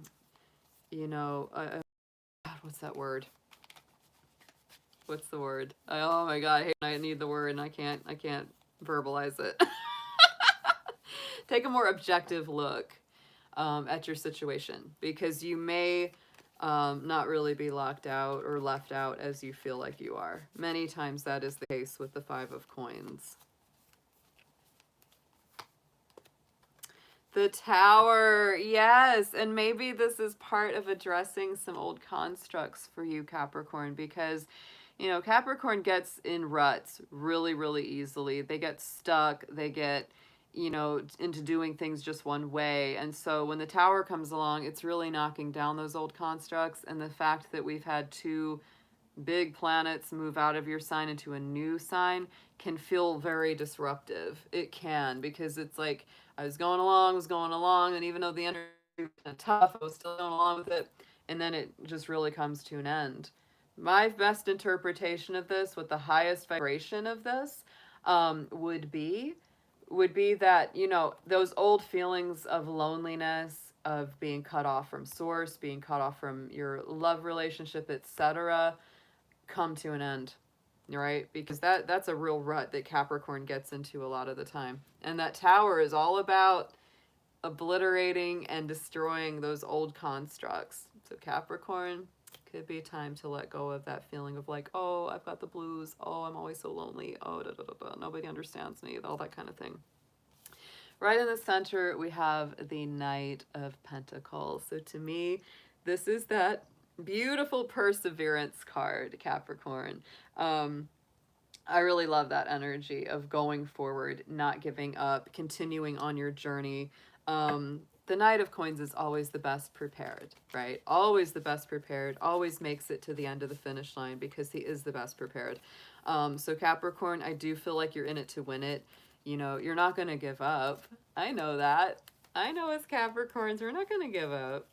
you know, what's that word? What's the word? Oh my God, I need the word and I can't verbalize it. Take a more objective look at your situation, because you may not really be locked out or left out as you feel like you are. Many times that is the case with the Five of Coins. The Tower, yes. And maybe this is part of addressing some old constructs for you, Capricorn, because, you know, Capricorn gets in ruts really, really easily. They get stuck. They get, you know, into doing things just one way. And so when the Tower comes along, it's really knocking down those old constructs. And the fact that we've had two big planets move out of your sign into a new sign can feel very disruptive. It can, because it's like I was going along, and even though the energy was kind of tough, I was still going along with it, and then it just really comes to an end. My best interpretation of this, with the highest vibration of this, would be that, you know, those old feelings of loneliness, of being cut off from source, being cut off from your love relationship, etc., come to an end, right? Because that's a real rut that Capricorn gets into a lot of the time. And that Tower is all about obliterating and destroying those old constructs. So Capricorn, could be time to let go of that feeling of like, oh, I've got the blues. Oh, I'm always so lonely. Oh, da, da, da, da. Nobody understands me. All that kind of thing. Right in the center, we have the Knight of Pentacles. So to me, this is that beautiful perseverance card, Capricorn. I really love that energy of going forward, not giving up, continuing on your journey. The Knight of Coins is always the best prepared, right? Always the best prepared, always makes it to the end of the finish line because he is the best prepared. So Capricorn, I do feel like you're in it to win it. You know, you're not going to give up. I know that. I know as Capricorns, we're not going to give up.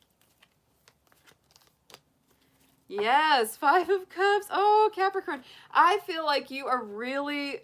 Yes, Five of Cups. Oh, Capricorn. I feel like you are really,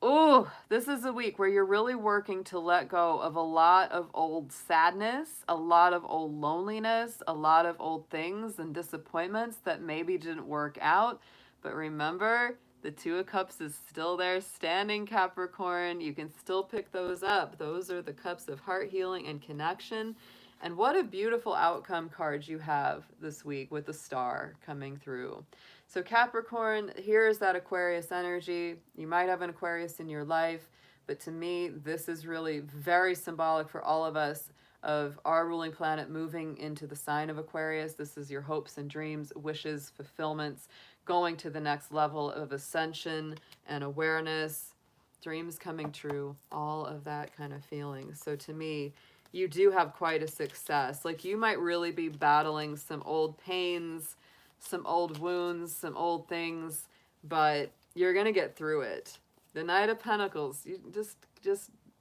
oh, this is a week where you're really working to let go of a lot of old sadness, a lot of old loneliness, a lot of old things and disappointments that maybe didn't work out. But remember, the Two of Cups is still there standing, Capricorn. You can still pick those up. Those are the cups of heart healing and connection. And what a beautiful outcome card you have this week with the Star coming through. So Capricorn, here is that Aquarius energy. You might have an Aquarius in your life, but to me, this is really very symbolic for all of us of our ruling planet moving into the sign of Aquarius. This is your hopes and dreams, wishes, fulfillments, going to the next level of ascension and awareness, dreams coming true, all of that kind of feeling. So to me, you do have quite a success. Like you might really be battling some old pains, some old wounds, some old things, but you're going to get through it. The Knight of Pentacles, you just,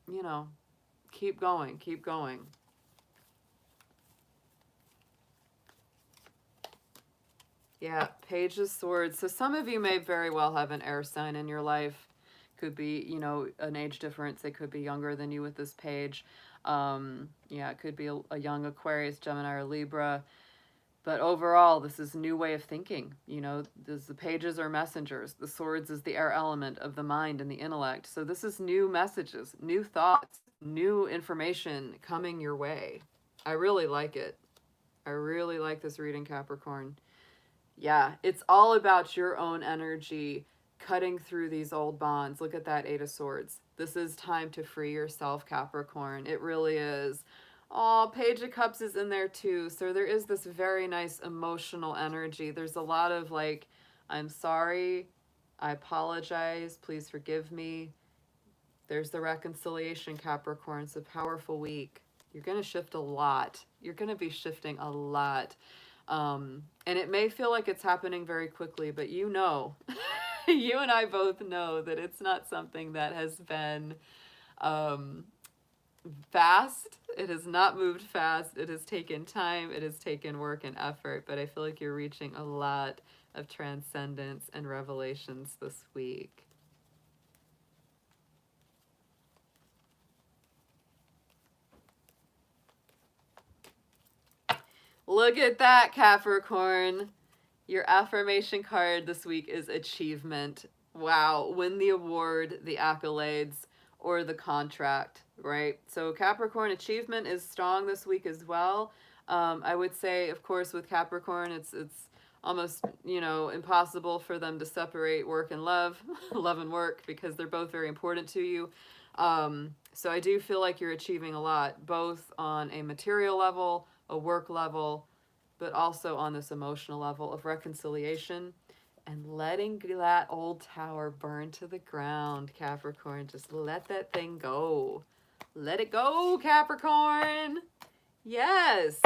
you know, keep going, keep going. Yeah, Page of Swords. So some of you may very well have an air sign in your life. Could be, you know, an age difference. They could be younger than you with this page. Yeah, it could be a young Aquarius, Gemini, or Libra. But overall, this is a new way of thinking. You know, the pages are messengers. The swords is the air element of the mind and the intellect. So this is new messages, new thoughts, new information coming your way. I really like it. I really like this reading, Capricorn. Yeah, it's all about your own energy cutting through these old bonds. Look at that Eight of Swords. This is time to free yourself, Capricorn. It really is. Oh, Page of Cups is in there too. So there is this very nice emotional energy. There's a lot of like, I'm sorry, I apologize, please forgive me. There's the reconciliation, Capricorn. It's a powerful week. You're going to shift a lot. You're going to be shifting a lot. And it may feel like it's happening very quickly, but you know, you and I both know that it's not something that has been fast. It has not moved fast. It has taken time. It has taken work and effort, but I feel like you're reaching a lot of transcendence and revelations this week. Look at that, Capricorn. Your affirmation card this week is achievement. Wow. Win the award, the accolades, or the contract, right? So Capricorn, achievement is strong this week as well. I would say, of course, with Capricorn, it's almost, you know, impossible for them to separate work and love, love and work, because they're both very important to you. So I do feel like you're achieving a lot, both on a material level, a work level, but also on this emotional level of reconciliation and letting that old tower burn to the ground, Capricorn. Just let that thing go. Let it go, Capricorn. Yes.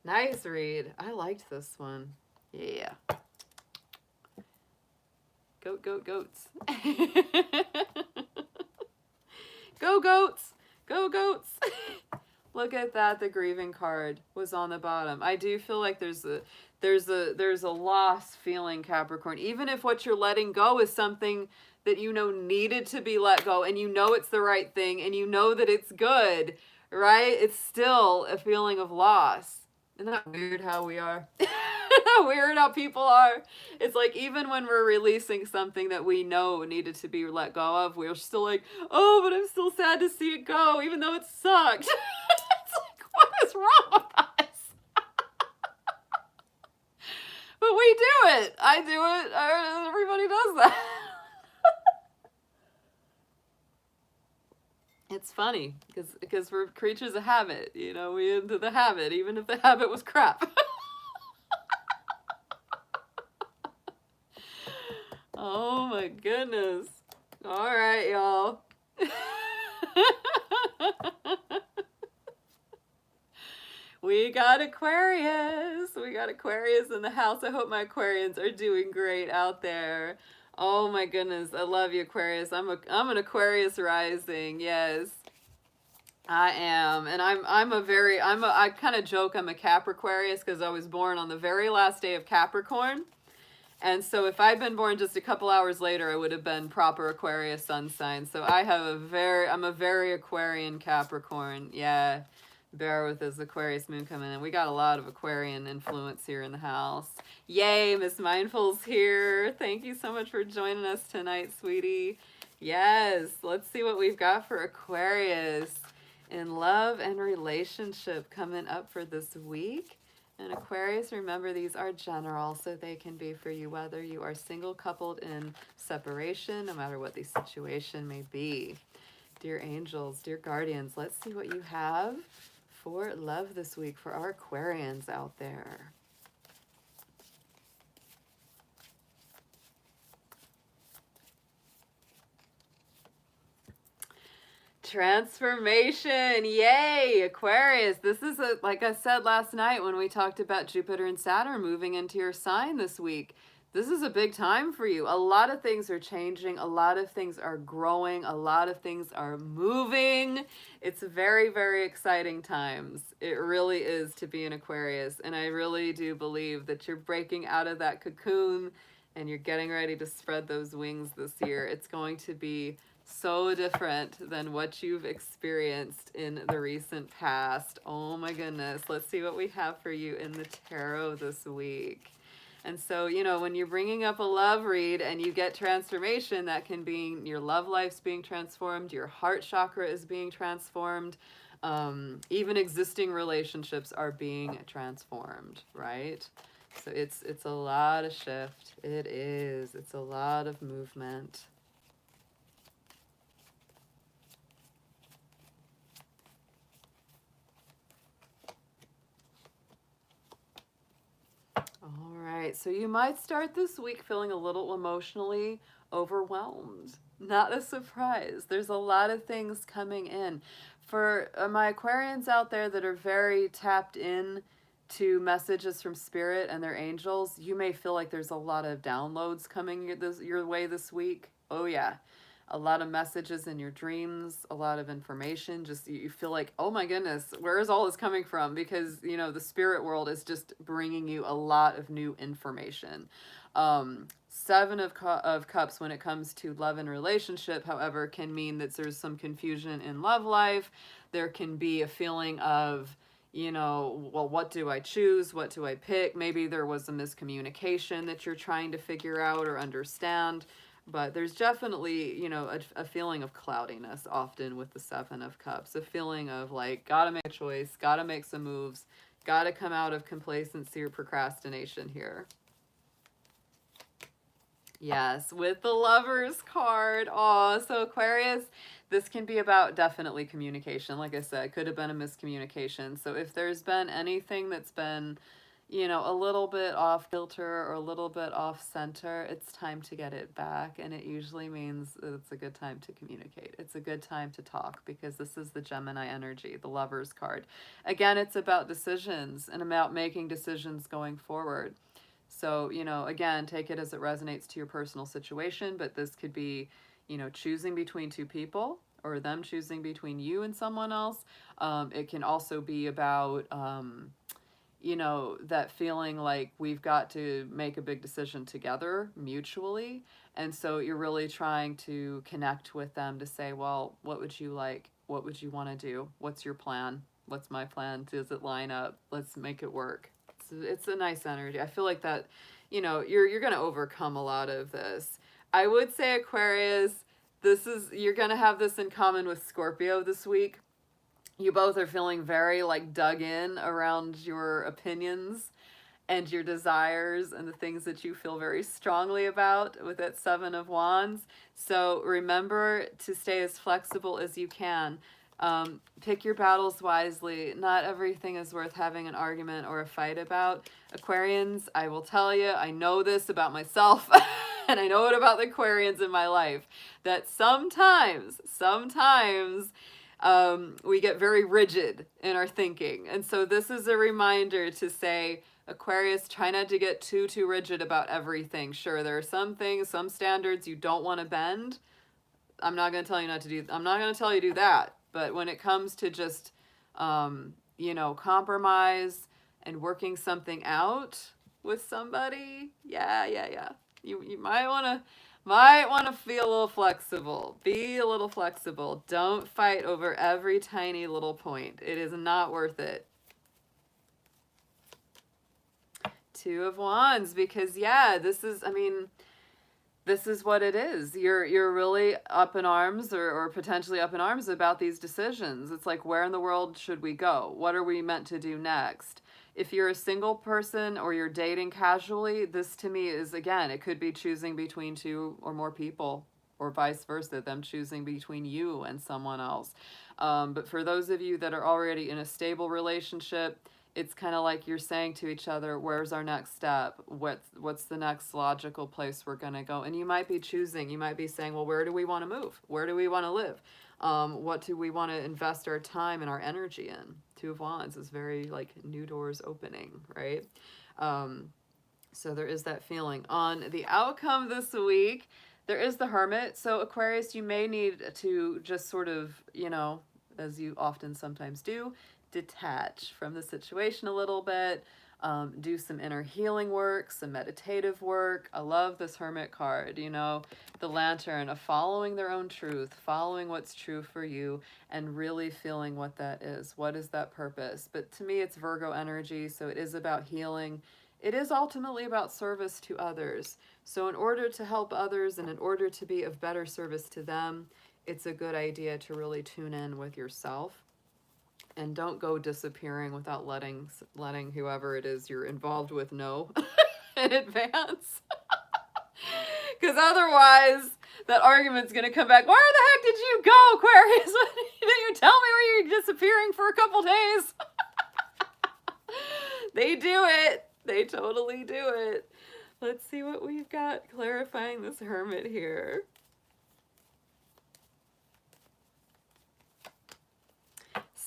Nice read. I liked this one. Yeah. Goat, goat, goats. Go, goats. Go, goats. Look at that. The grieving card was on the bottom. I do feel like there's a loss feeling, Capricorn. Even if what you're letting go is something that you know needed to be let go, and you know it's the right thing, and you know that it's good, right? It's still a feeling of loss. Isn't that weird how we are? How weird how people are. It's like even when we're releasing something that we know needed to be let go of, we're still like, oh, but I'm still sad to see it go, even though it sucked. It's like, what is wrong with us? But we do it. I do it. Everybody does that. It's funny because we're creatures of habit. You know, we into the habit, even if the habit was crap. Oh my goodness. All right, y'all. We got Aquarius. We got Aquarius in the house. I hope my Aquarians are doing great out there. Oh my goodness. I love you, Aquarius. I'm an Aquarius rising. Yes. I am. And I kind of joke I'm a Capricorn because I was born on the very last day of Capricorn. And so if I'd been born just a couple hours later, I would have been proper Aquarius sun sign. So I'm a very Aquarian Capricorn. Yeah. Bear with this Aquarius moon coming in. We got a lot of Aquarian influence here in the house. Yay, Miss Mindful's here. Thank you so much for joining us tonight, sweetie. Yes, let's see what we've got for Aquarius in love and relationship coming up for this week. And Aquarius, remember, these are general, so they can be for you whether you are single, coupled, in separation, no matter what the situation may be. Dear angels, dear guardians, let's see what you have for love this week for our Aquarians out there. Transformation. Yay, Aquarius. This is like I said last night when we talked about Jupiter and Saturn moving into your sign this week. This is a big time for you. A lot of things are changing. A lot of things are growing. A lot of things are moving. It's very, very exciting times. It really is to be an Aquarius. And I really do believe that you're breaking out of that cocoon and you're getting ready to spread those wings this year. It's going to be so different than what you've experienced in the recent past. Oh my goodness. Let's see what we have for you in the tarot this week. And so, you know, when you're bringing up a love read and you get transformation, that can be your love life's being transformed, your heart chakra is being transformed, even existing relationships are being transformed, right? So it's a lot of shift. It is. It's a lot of movement. All right, so you might start this week feeling a little emotionally overwhelmed. Not a surprise. There's a lot of things coming in. For my Aquarians out there that are very tapped in to messages from spirit and their angels, you may feel like there's a lot of downloads coming your way this week. Oh yeah. A lot of messages in your dreams, a lot of information. Just you feel like, oh my goodness, where is all this coming from? Because, you know, the spirit world is just bringing you a lot of new information. Seven of Cups when it comes to love and relationship, however, can mean that there's some confusion in love life. There can be a feeling of, you know, well, what do I choose? What do I pick? Maybe there was a miscommunication that you're trying to figure out or understand. But there's definitely, you know, a feeling of cloudiness often with the Seven of Cups. A feeling of like, gotta make a choice, gotta make some moves, gotta come out of complacency or procrastination here. Yes, with the Lovers card. Oh, so Aquarius, this can be about definitely communication. Like I said, could have been a miscommunication. So if there's been anything that's been, you know, a little bit off kilter or a little bit off center, it's time to get it back. And it usually means it's a good time to communicate. It's a good time to talk because this is the Gemini energy, the Lovers card. Again, it's about decisions and about making decisions going forward. So, you know, again, take it as it resonates to your personal situation, but this could be, you know, choosing between two people or them choosing between you and someone else. It can also be about, you know, that feeling like we've got to make a big decision together mutually. And so you're really trying to connect with them to say, well, what would you like? What would you want to do? What's your plan? What's my plan? Does it line up? Let's make it work. It's a nice energy. I feel like that, you know, you're going to overcome a lot of this. I would say Aquarius, you're going to have this in common with Scorpio this week. You both are feeling very like dug in around your opinions and your desires and the things that you feel very strongly about with that Seven of Wands. So remember to stay as flexible as you can. Pick your battles wisely. Not everything is worth having an argument or a fight about. Aquarians, I will tell you, I know this about myself and I know it about the Aquarians in my life, that sometimes we get very rigid in our thinking. And so this is a reminder to say, Aquarius, try not to get too rigid about everything. Sure, there are some things, some standards you don't want to bend. I'm not going to tell you I'm not going to tell you to do that. But when it comes to just, you know, compromise and working something out with somebody, yeah. You might want to feel a little flexible. Be a little flexible. Don't fight over every tiny little point. It is not worth it. Two of Wands, because yeah, this is what it is. You're really up in arms or potentially up in arms about these decisions. It's like, where in the world should we go? What are we meant to do next? If you're a single person or you're dating casually, this to me is, again, it could be choosing between two or more people or vice versa, them choosing between you and someone else. But for those of you that are already in a stable relationship, it's kind of like you're saying to each other, where's our next step? What's the next logical place we're going to go? And you might be saying, well, where do we want to move? Where do we want to live? What do we want to invest our time and our energy in? Two of Wands is very like new doors opening, right? So there is that feeling. On the outcome this week, there is the Hermit. So Aquarius, you may need to just sort of, you know, as you often sometimes do, detach from the situation a little bit, do some inner healing work, some meditative work. I love this Hermit card, you know, the Lantern of following their own truth, following what's true for you, and really feeling what that is. What is that purpose? But to me, it's Virgo energy, so it is about healing. It is ultimately about service to others. So in order to help others and in order to be of better service to them, it's a good idea to really tune in with yourself. And don't go disappearing without letting whoever it is you're involved with know in advance. Because otherwise, that argument's going to come back. Where the heck did you go, Aquarius? Didn't you tell me where you're disappearing for a couple days? They do it. They totally do it. Let's see what we've got clarifying this Hermit here.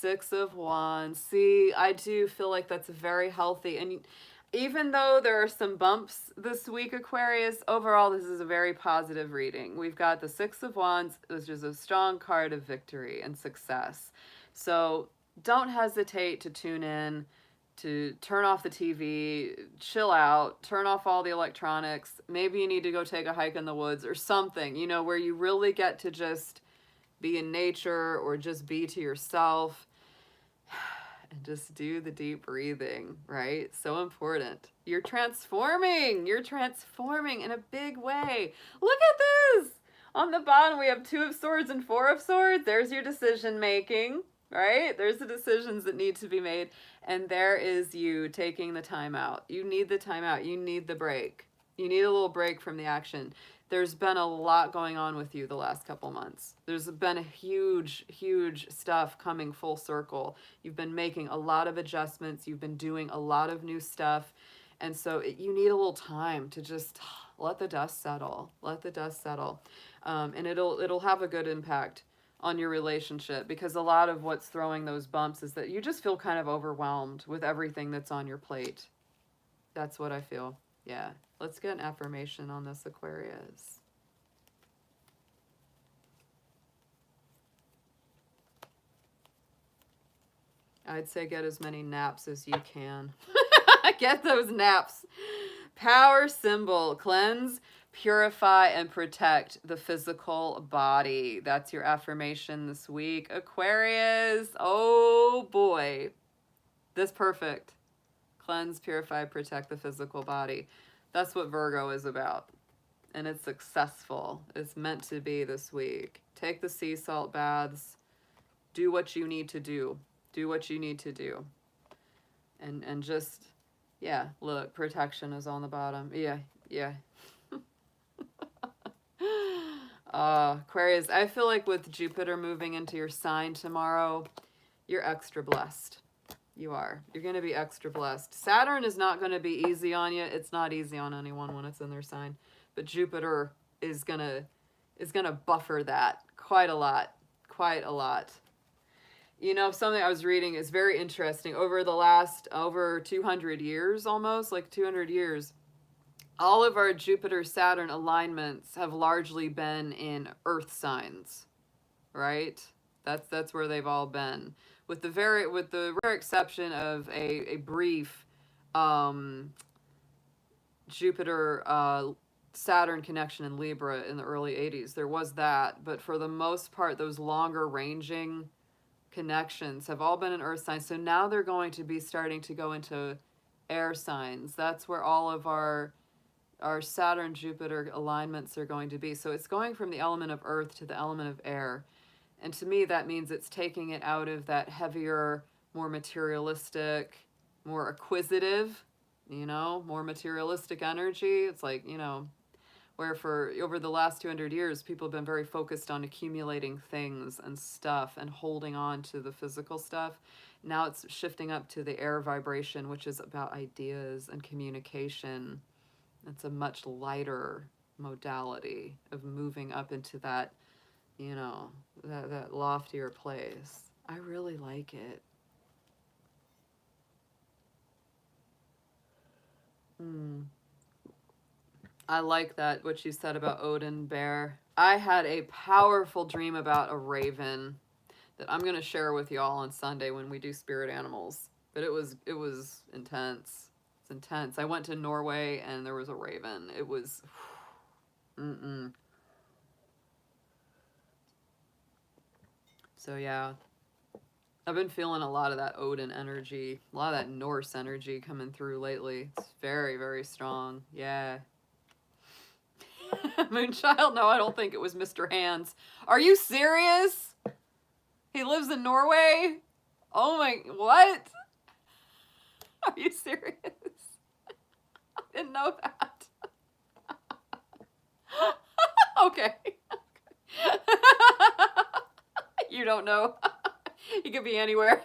Six of Wands. See, I do feel like that's very healthy. And even though there are some bumps this week, Aquarius, overall, this is a very positive reading. We've got the Six of Wands, which is a strong card of victory and success. So don't hesitate to tune in, to turn off the TV, chill out, turn off all the electronics. Maybe you need to go take a hike in the woods or something, you know, where you really get to just be in nature or just be to yourself and just do the deep breathing, right? So important. You're transforming in a big way. Look at this. On the bottom, we have Two of Swords and Four of Swords. There's your decision making, right? There's the decisions that need to be made. And there is you taking the time out. You need the time out. You need the break. You need a little break from the action. There's been a lot going on with you the last couple months. There's been a huge stuff coming full circle. You've been making a lot of adjustments. You've been doing a lot of new stuff. And so you need a little time to just let the dust settle. Let the dust settle. And it'll have a good impact on your relationship, because a lot of what's throwing those bumps is that you just feel kind of overwhelmed with everything that's on your plate. That's what I feel. Yeah. Let's get an affirmation on this, Aquarius. I'd say get as many naps as you can. Get those naps. Power symbol. Cleanse, purify, and protect the physical body. That's your affirmation this week, Aquarius. Oh boy. This perfect. Cleanse, purify, protect the physical body. That's what Virgo is about. And it's successful. It's meant to be this week. Take the sea salt baths. Do what you need to do. Do what you need to do. And just, yeah, look, protection is on the bottom. Yeah. Aquarius, I feel like with Jupiter moving into your sign tomorrow, you're extra blessed. You are. You're going to be extra blessed. Saturn is not going to be easy on you. It's not easy on anyone when it's in their sign. But Jupiter is going to buffer that quite a lot. Quite a lot. You know, something I was reading is very interesting. Over 200 years, almost, like 200 years, all of our Jupiter-Saturn alignments have largely been in Earth signs, right? That's where they've all been. With the rare exception of a brief Jupiter Saturn connection in Libra in the early 80s. There was that, but for the most part, those longer ranging connections have all been in Earth signs. So now they're going to be starting to go into air signs. That's where all of our Saturn Jupiter alignments are going to be. So it's going from the element of Earth to the element of air. And to me, that means it's taking it out of that heavier, more materialistic, more acquisitive, you know, more materialistic energy. It's like, you know, where for over the last 200 years, people have been very focused on accumulating things and stuff and holding on to the physical stuff. Now it's shifting up to the air vibration, which is about ideas and communication. It's a much lighter modality of moving up into that, you know, that loftier place. I really like it. I like that, what you said about Odin Bear. I had a powerful dream about a raven that I'm going to share with y'all on Sunday when we do spirit animals. But it was intense. It's intense. I went to Norway and there was a raven. It was... So yeah, I've been feeling a lot of that Odin energy, a lot of that Norse energy coming through lately. It's very, very strong. Yeah. Moonchild? No, I don't think it was Mr. Hands. Are you serious? He lives in Norway? Oh my, what? Are you serious? I didn't know that. Okay. You don't know. He could be anywhere.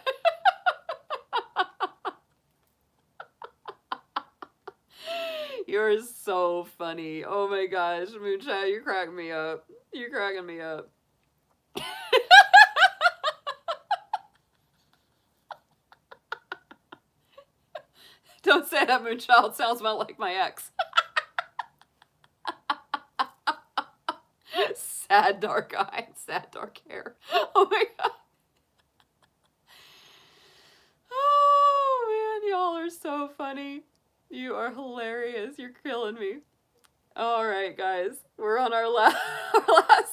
You're so funny. Oh my gosh, Moonchild, you're cracking me up. You're cracking me up. Don't say that, Moonchild. Sounds about like my ex. Sad dark eyes, sad dark hair. Oh my god. Oh man, y'all are so funny. You are hilarious. You're killing me. All right, guys. We're on our last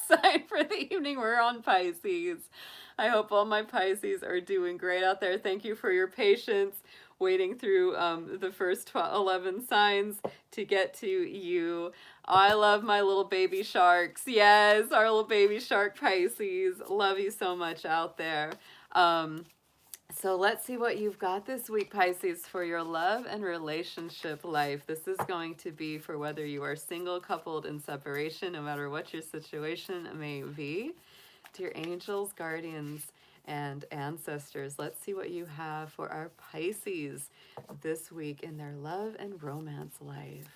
sign for the evening. We're on Pisces. I hope all my Pisces are doing great out there. Thank you for your patience waiting through the first 11 signs to get to you. I love my little baby sharks. Yes, our little baby shark Pisces. Love you so much out there. So let's see what you've got this week, Pisces, for your love and relationship life. This is going to be for whether you are single, coupled, in separation, no matter what your situation may be. Dear angels, guardians, and ancestors, let's see what you have for our Pisces this week in their love and romance life.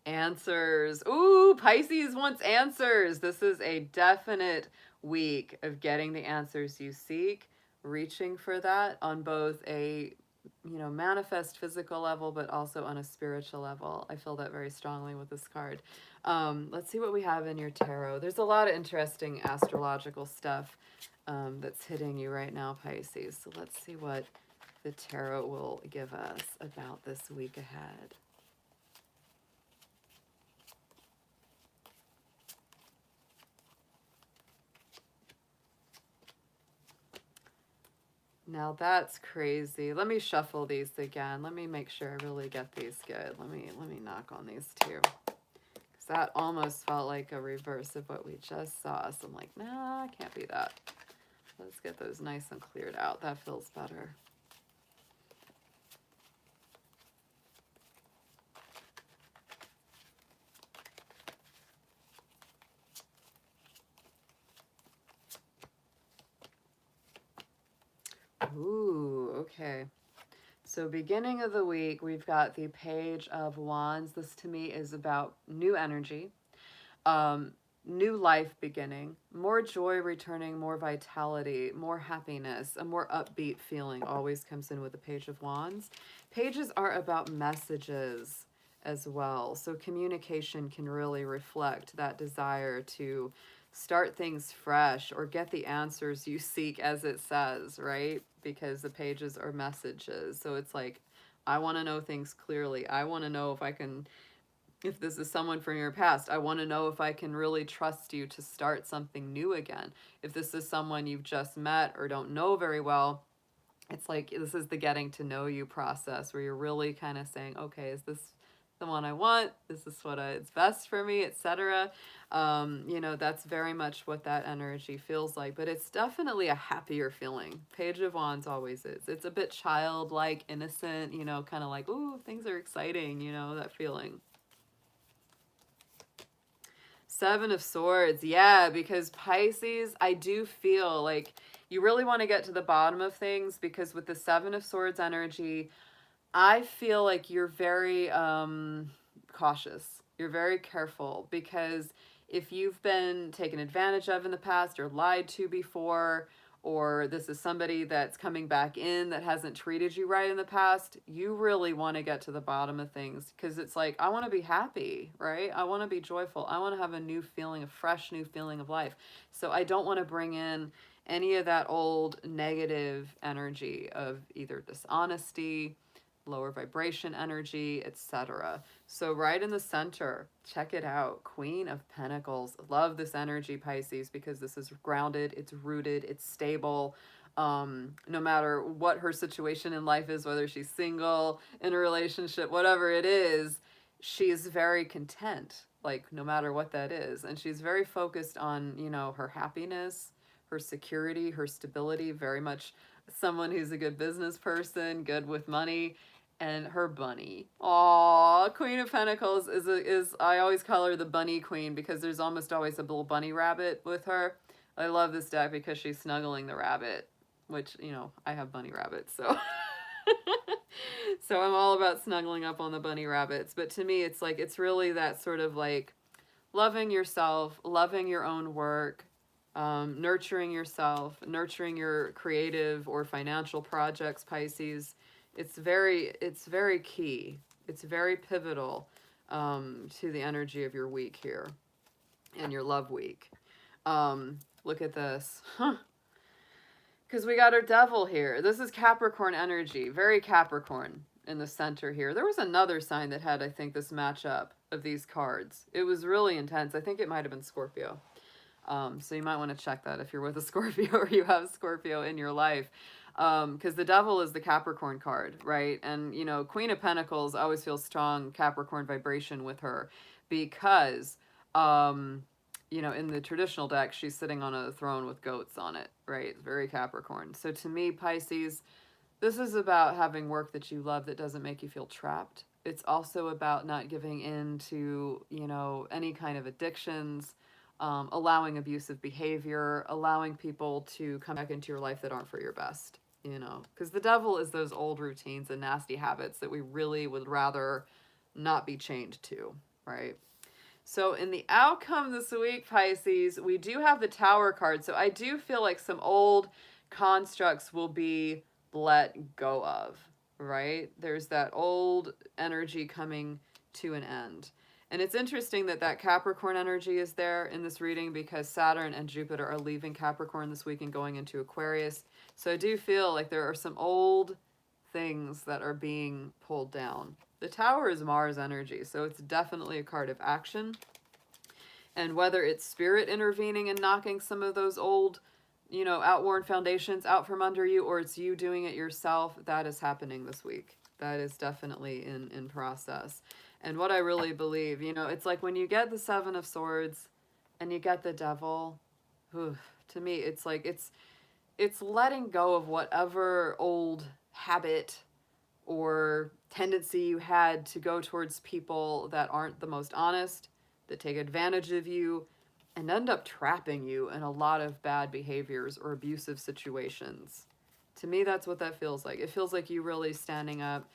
Answers. Ooh, Pisces wants answers. This is a definite week of getting the answers you seek, reaching for that on both a manifest physical level, but also on a spiritual level. I feel that very strongly with this card. Let's see what we have in your tarot. There's a lot of interesting astrological stuff that's hitting you right now, Pisces. So let's see what the tarot will give us about this week ahead. Now that's crazy. Let me shuffle these again. Let me make sure I really get these good. Let me knock on these too. Because that almost felt like a reverse of what we just saw. So I'm like, nah, can't be that. Let's get those nice and cleared out. That feels better. Ooh, okay. So beginning of the week, we've got the Page of Wands. This to me is about new energy, new life beginning, more joy returning, more vitality, more happiness, a more upbeat feeling always comes in with the Page of Wands. Pages are about messages as well. So communication can really reflect that desire to start things fresh or get the answers you seek, as it says, right? Because the pages are messages. So it's like, I want to know things clearly. I want to know if this is someone from your past, I want to know if I can really trust you to start something new again. If this is someone you've just met or don't know very well, it's like, this is the getting to know you process where you're really kind of saying, okay, is this the one I want? Is this what it's best for me, etc.? That's very much what that energy feels like, but it's definitely a happier feeling. Page of Wands always is. It's a bit childlike, innocent, kind of like, ooh, things are exciting, that feeling. Seven of Swords, yeah, because Pisces, I do feel like you really want to get to the bottom of things, because with the Seven of Swords energy, I feel like you're very cautious. You're very careful, because if you've been taken advantage of in the past or lied to before, or this is somebody that's coming back in that hasn't treated you right in the past, you really want to get to the bottom of things, because it's like, I want to be happy, right? I want to be joyful. I want to have a new feeling, a fresh new feeling of life. So I don't want to bring in any of that old negative energy of either dishonesty, lower vibration energy, etc. So right in the center, check it out. Queen of Pentacles. Love this energy, Pisces, because this is grounded, it's rooted, it's stable. No matter what her situation in life is, whether she's single, in a relationship, whatever it is, she's very content, like no matter what that is. And she's very focused on, her happiness, her security, her stability, very much someone who's a good business person, good with money. And her bunny. Aw, Queen of Pentacles is I always call her the bunny queen, because there's almost always a little bunny rabbit with her. I love this deck because she's snuggling the rabbit, which, I have bunny rabbits, so so I'm all about snuggling up on the bunny rabbits. But to me, it's like, it's really that sort of like loving yourself, loving your own work, nurturing yourself, nurturing your creative or financial projects, Pisces. It's very key. It's very pivotal to the energy of your week here and your love week. Look at this. Because we got our devil here. This is Capricorn energy, very Capricorn in the center here. There was another sign that had, I think, this matchup of these cards. It was really intense. I think it might have been Scorpio. So you might want to check that if you're with a Scorpio or you have Scorpio in your life. Because the devil is the Capricorn card, right? And, you know, Queen of Pentacles always feels strong Capricorn vibration with her because, you know, in the traditional deck, she's sitting on a throne with goats on it, right? It's very Capricorn. So to me, Pisces, this is about having work that you love that doesn't make you feel trapped. It's also about not giving in to, you know, any kind of addictions, allowing abusive behavior, allowing people to come back into your life that aren't for your best, you know, because the devil is those old routines and nasty habits that we really would rather not be chained to, right? So in the outcome this week, Pisces, we do have the Tower card. So I do feel like some old constructs will be let go of, right? There's that old energy coming to an end. And it's interesting that that Capricorn energy is there in this reading because Saturn and Jupiter are leaving Capricorn this week and going into Aquarius. So I do feel like there are some old things that are being pulled down. The Tower is Mars energy, so it's definitely a card of action. And whether it's spirit intervening and knocking some of those old, you know, outworn foundations out from under you, or it's you doing it yourself, that is happening this week. That is definitely in process. And what I really believe, you know, it's like when you get the Seven of Swords and you get the Devil, whew, to me, it's like it's letting go of whatever old habit or tendency you had to go towards people that aren't the most honest, that take advantage of you, and end up trapping you in a lot of bad behaviors or abusive situations. To me, that's what that feels like. It feels like you really standing up,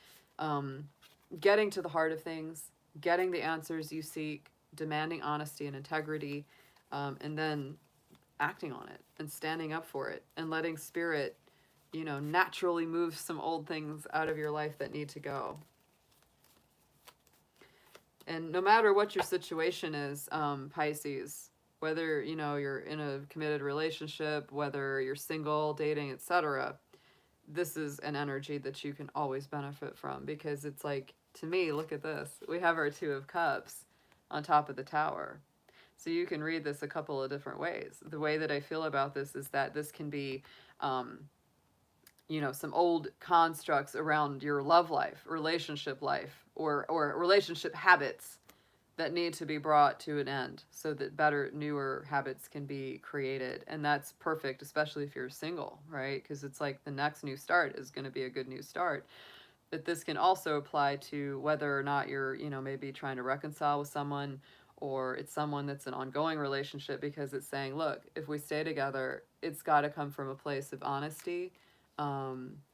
getting to the heart of things, getting the answers you seek, demanding honesty and integrity, and then acting on it and standing up for it and letting spirit, you know, naturally move some old things out of your life that need to go. And no matter what your situation is, Pisces, whether, you know, you're in a committed relationship, whether you're single, dating, etc., this is an energy that you can always benefit from because it's like, to me, look at this. We have our Two of Cups on top of the Tower. So you can read this a couple of different ways. The way that I feel about this is that this can be, you know, some old constructs around your love life, relationship life, or relationship habits that need to be brought to an end so that better, newer habits can be created. And that's perfect, especially if you're single, right? Because it's like the next new start is going to be a good new start. But this can also apply to whether or not you're, you know, maybe trying to reconcile with someone, or it's someone that's an ongoing relationship, because it's saying, look, if we stay together, it's got to come from a place of honesty,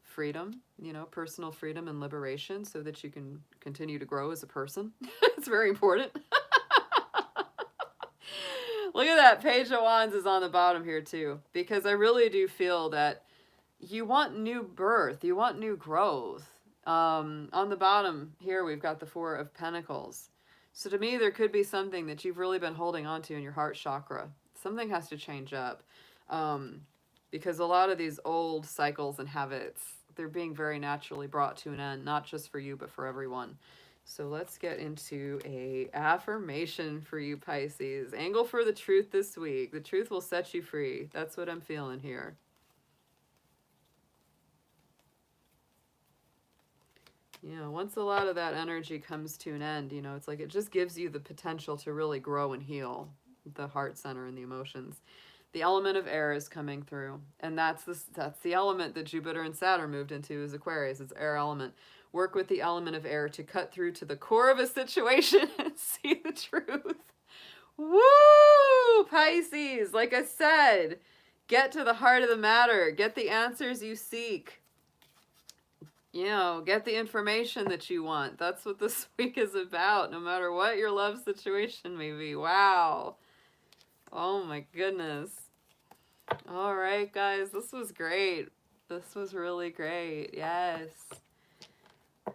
freedom, you know, personal freedom and liberation so that you can continue to grow as a person. It's very important. Look at that. Page of Wands is on the bottom here too, because I really do feel that you want new birth. You want new growth. On the bottom here, we've got the Four of Pentacles. So to me, there could be something that you've really been holding on to in your heart chakra. Something has to change up. Because a lot of these old cycles and habits, they're being very naturally brought to an end, not just for you, but for everyone. So let's get into a affirmation for you, Pisces. Angle for the truth this week. The truth will set you free. That's what I'm feeling here. You know, once a lot of that energy comes to an end, you know, it's like it just gives you the potential to really grow and heal the heart center and the emotions. The element of air is coming through, and that's the element that Jupiter and Saturn moved into, is Aquarius. It's air element. Work with the element of air to cut through to the core of a situation and see the truth. Woo! Pisces, like I said, get to the heart of the matter. Get the answers you seek. you know, get the information that you want. That's what this week is about, no matter what your love situation may be. Wow. Oh my goodness. All right, guys, this was great. This was really great. Yes.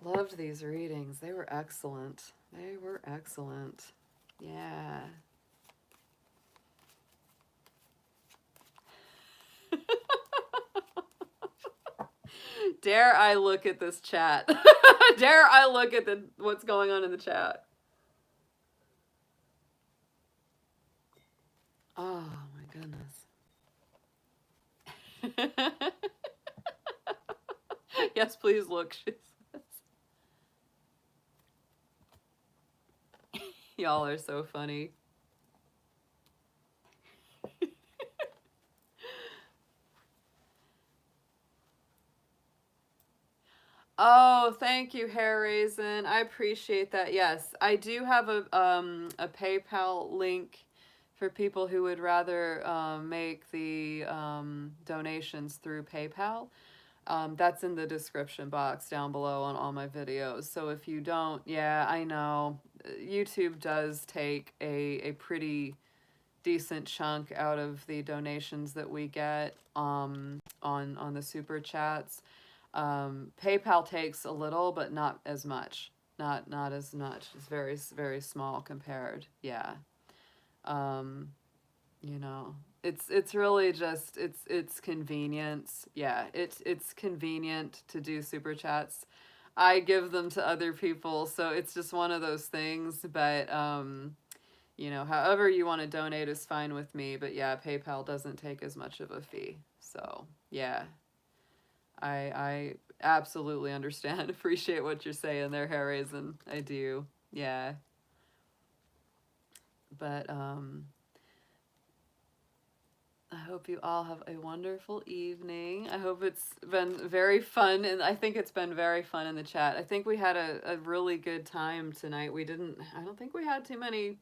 Loved these readings. They were excellent. They were excellent. Yeah. Dare I look at this chat? Dare I look at what's going on in the chat? Oh my goodness. Yes, please look, she says. Y'all are so funny. Oh, thank you, Hair Raisin. I appreciate that. Yes, I do have a PayPal link for people who would rather make the donations through PayPal. That's in the description box down below on all my videos. So if you don't, yeah, I know. YouTube does take a pretty decent chunk out of the donations that we get on the super chats. PayPal takes a little, but not as much. Not as much. It's very, very small compared. Yeah. You know, it's really just it's convenience. Yeah, it's convenient to do super chats. I give them to other people, so it's just one of those things. But you know, however you want to donate is fine with me. But yeah, PayPal doesn't take as much of a fee. So yeah, I absolutely understand, appreciate what you're saying there, Hair Raisin. I do. Yeah. But I hope you all have a wonderful evening. I hope it's been very fun, and I think it's been very fun in the chat. I think we had a really good time tonight. I don't think we had too many,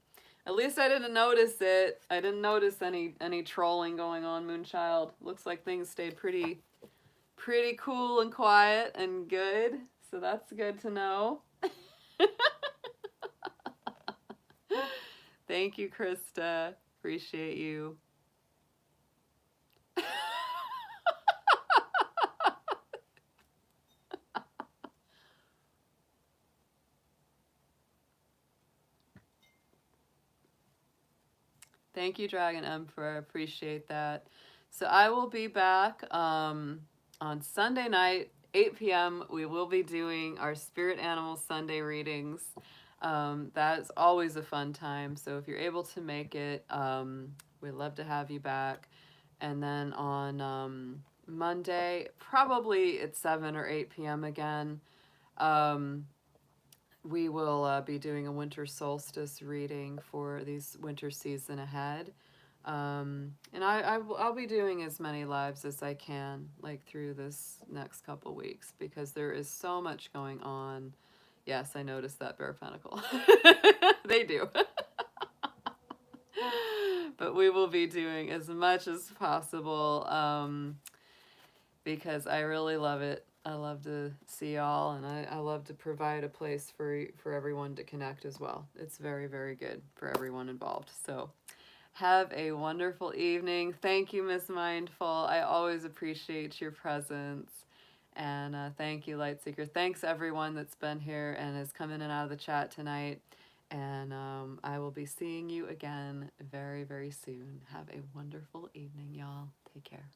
at least I didn't notice it. I didn't notice any trolling going on, Moonchild. Looks like things stayed pretty cool and quiet and good, so that's good to know. Thank you, Krista. Appreciate you. Thank you, Dragon Emperor. I appreciate that. So I will be back on Sunday night, 8 p.m. We will be doing our Spirit Animal Sunday readings. That is always a fun time. So if you're able to make it, we'd love to have you back. And then on Monday, probably at 7 or 8 p.m. again, we will be doing a winter solstice reading for these winter season ahead. And I'll be doing as many lives as I can, like through this next couple weeks, because there is so much going on. Yes, I noticed that, Bear Pentacle. They do. But we will be doing as much as possible because I really love it. I love to see y'all, and I love to provide a place for everyone to connect as well. It's very, very good for everyone involved. So have a wonderful evening. Thank you, Miss Mindful. I always appreciate your presence. And thank you, Lightseeker. Thanks, everyone that's been here and has come in and out of the chat tonight. And I will be seeing you again very, very soon. Have a wonderful evening, y'all. Take care.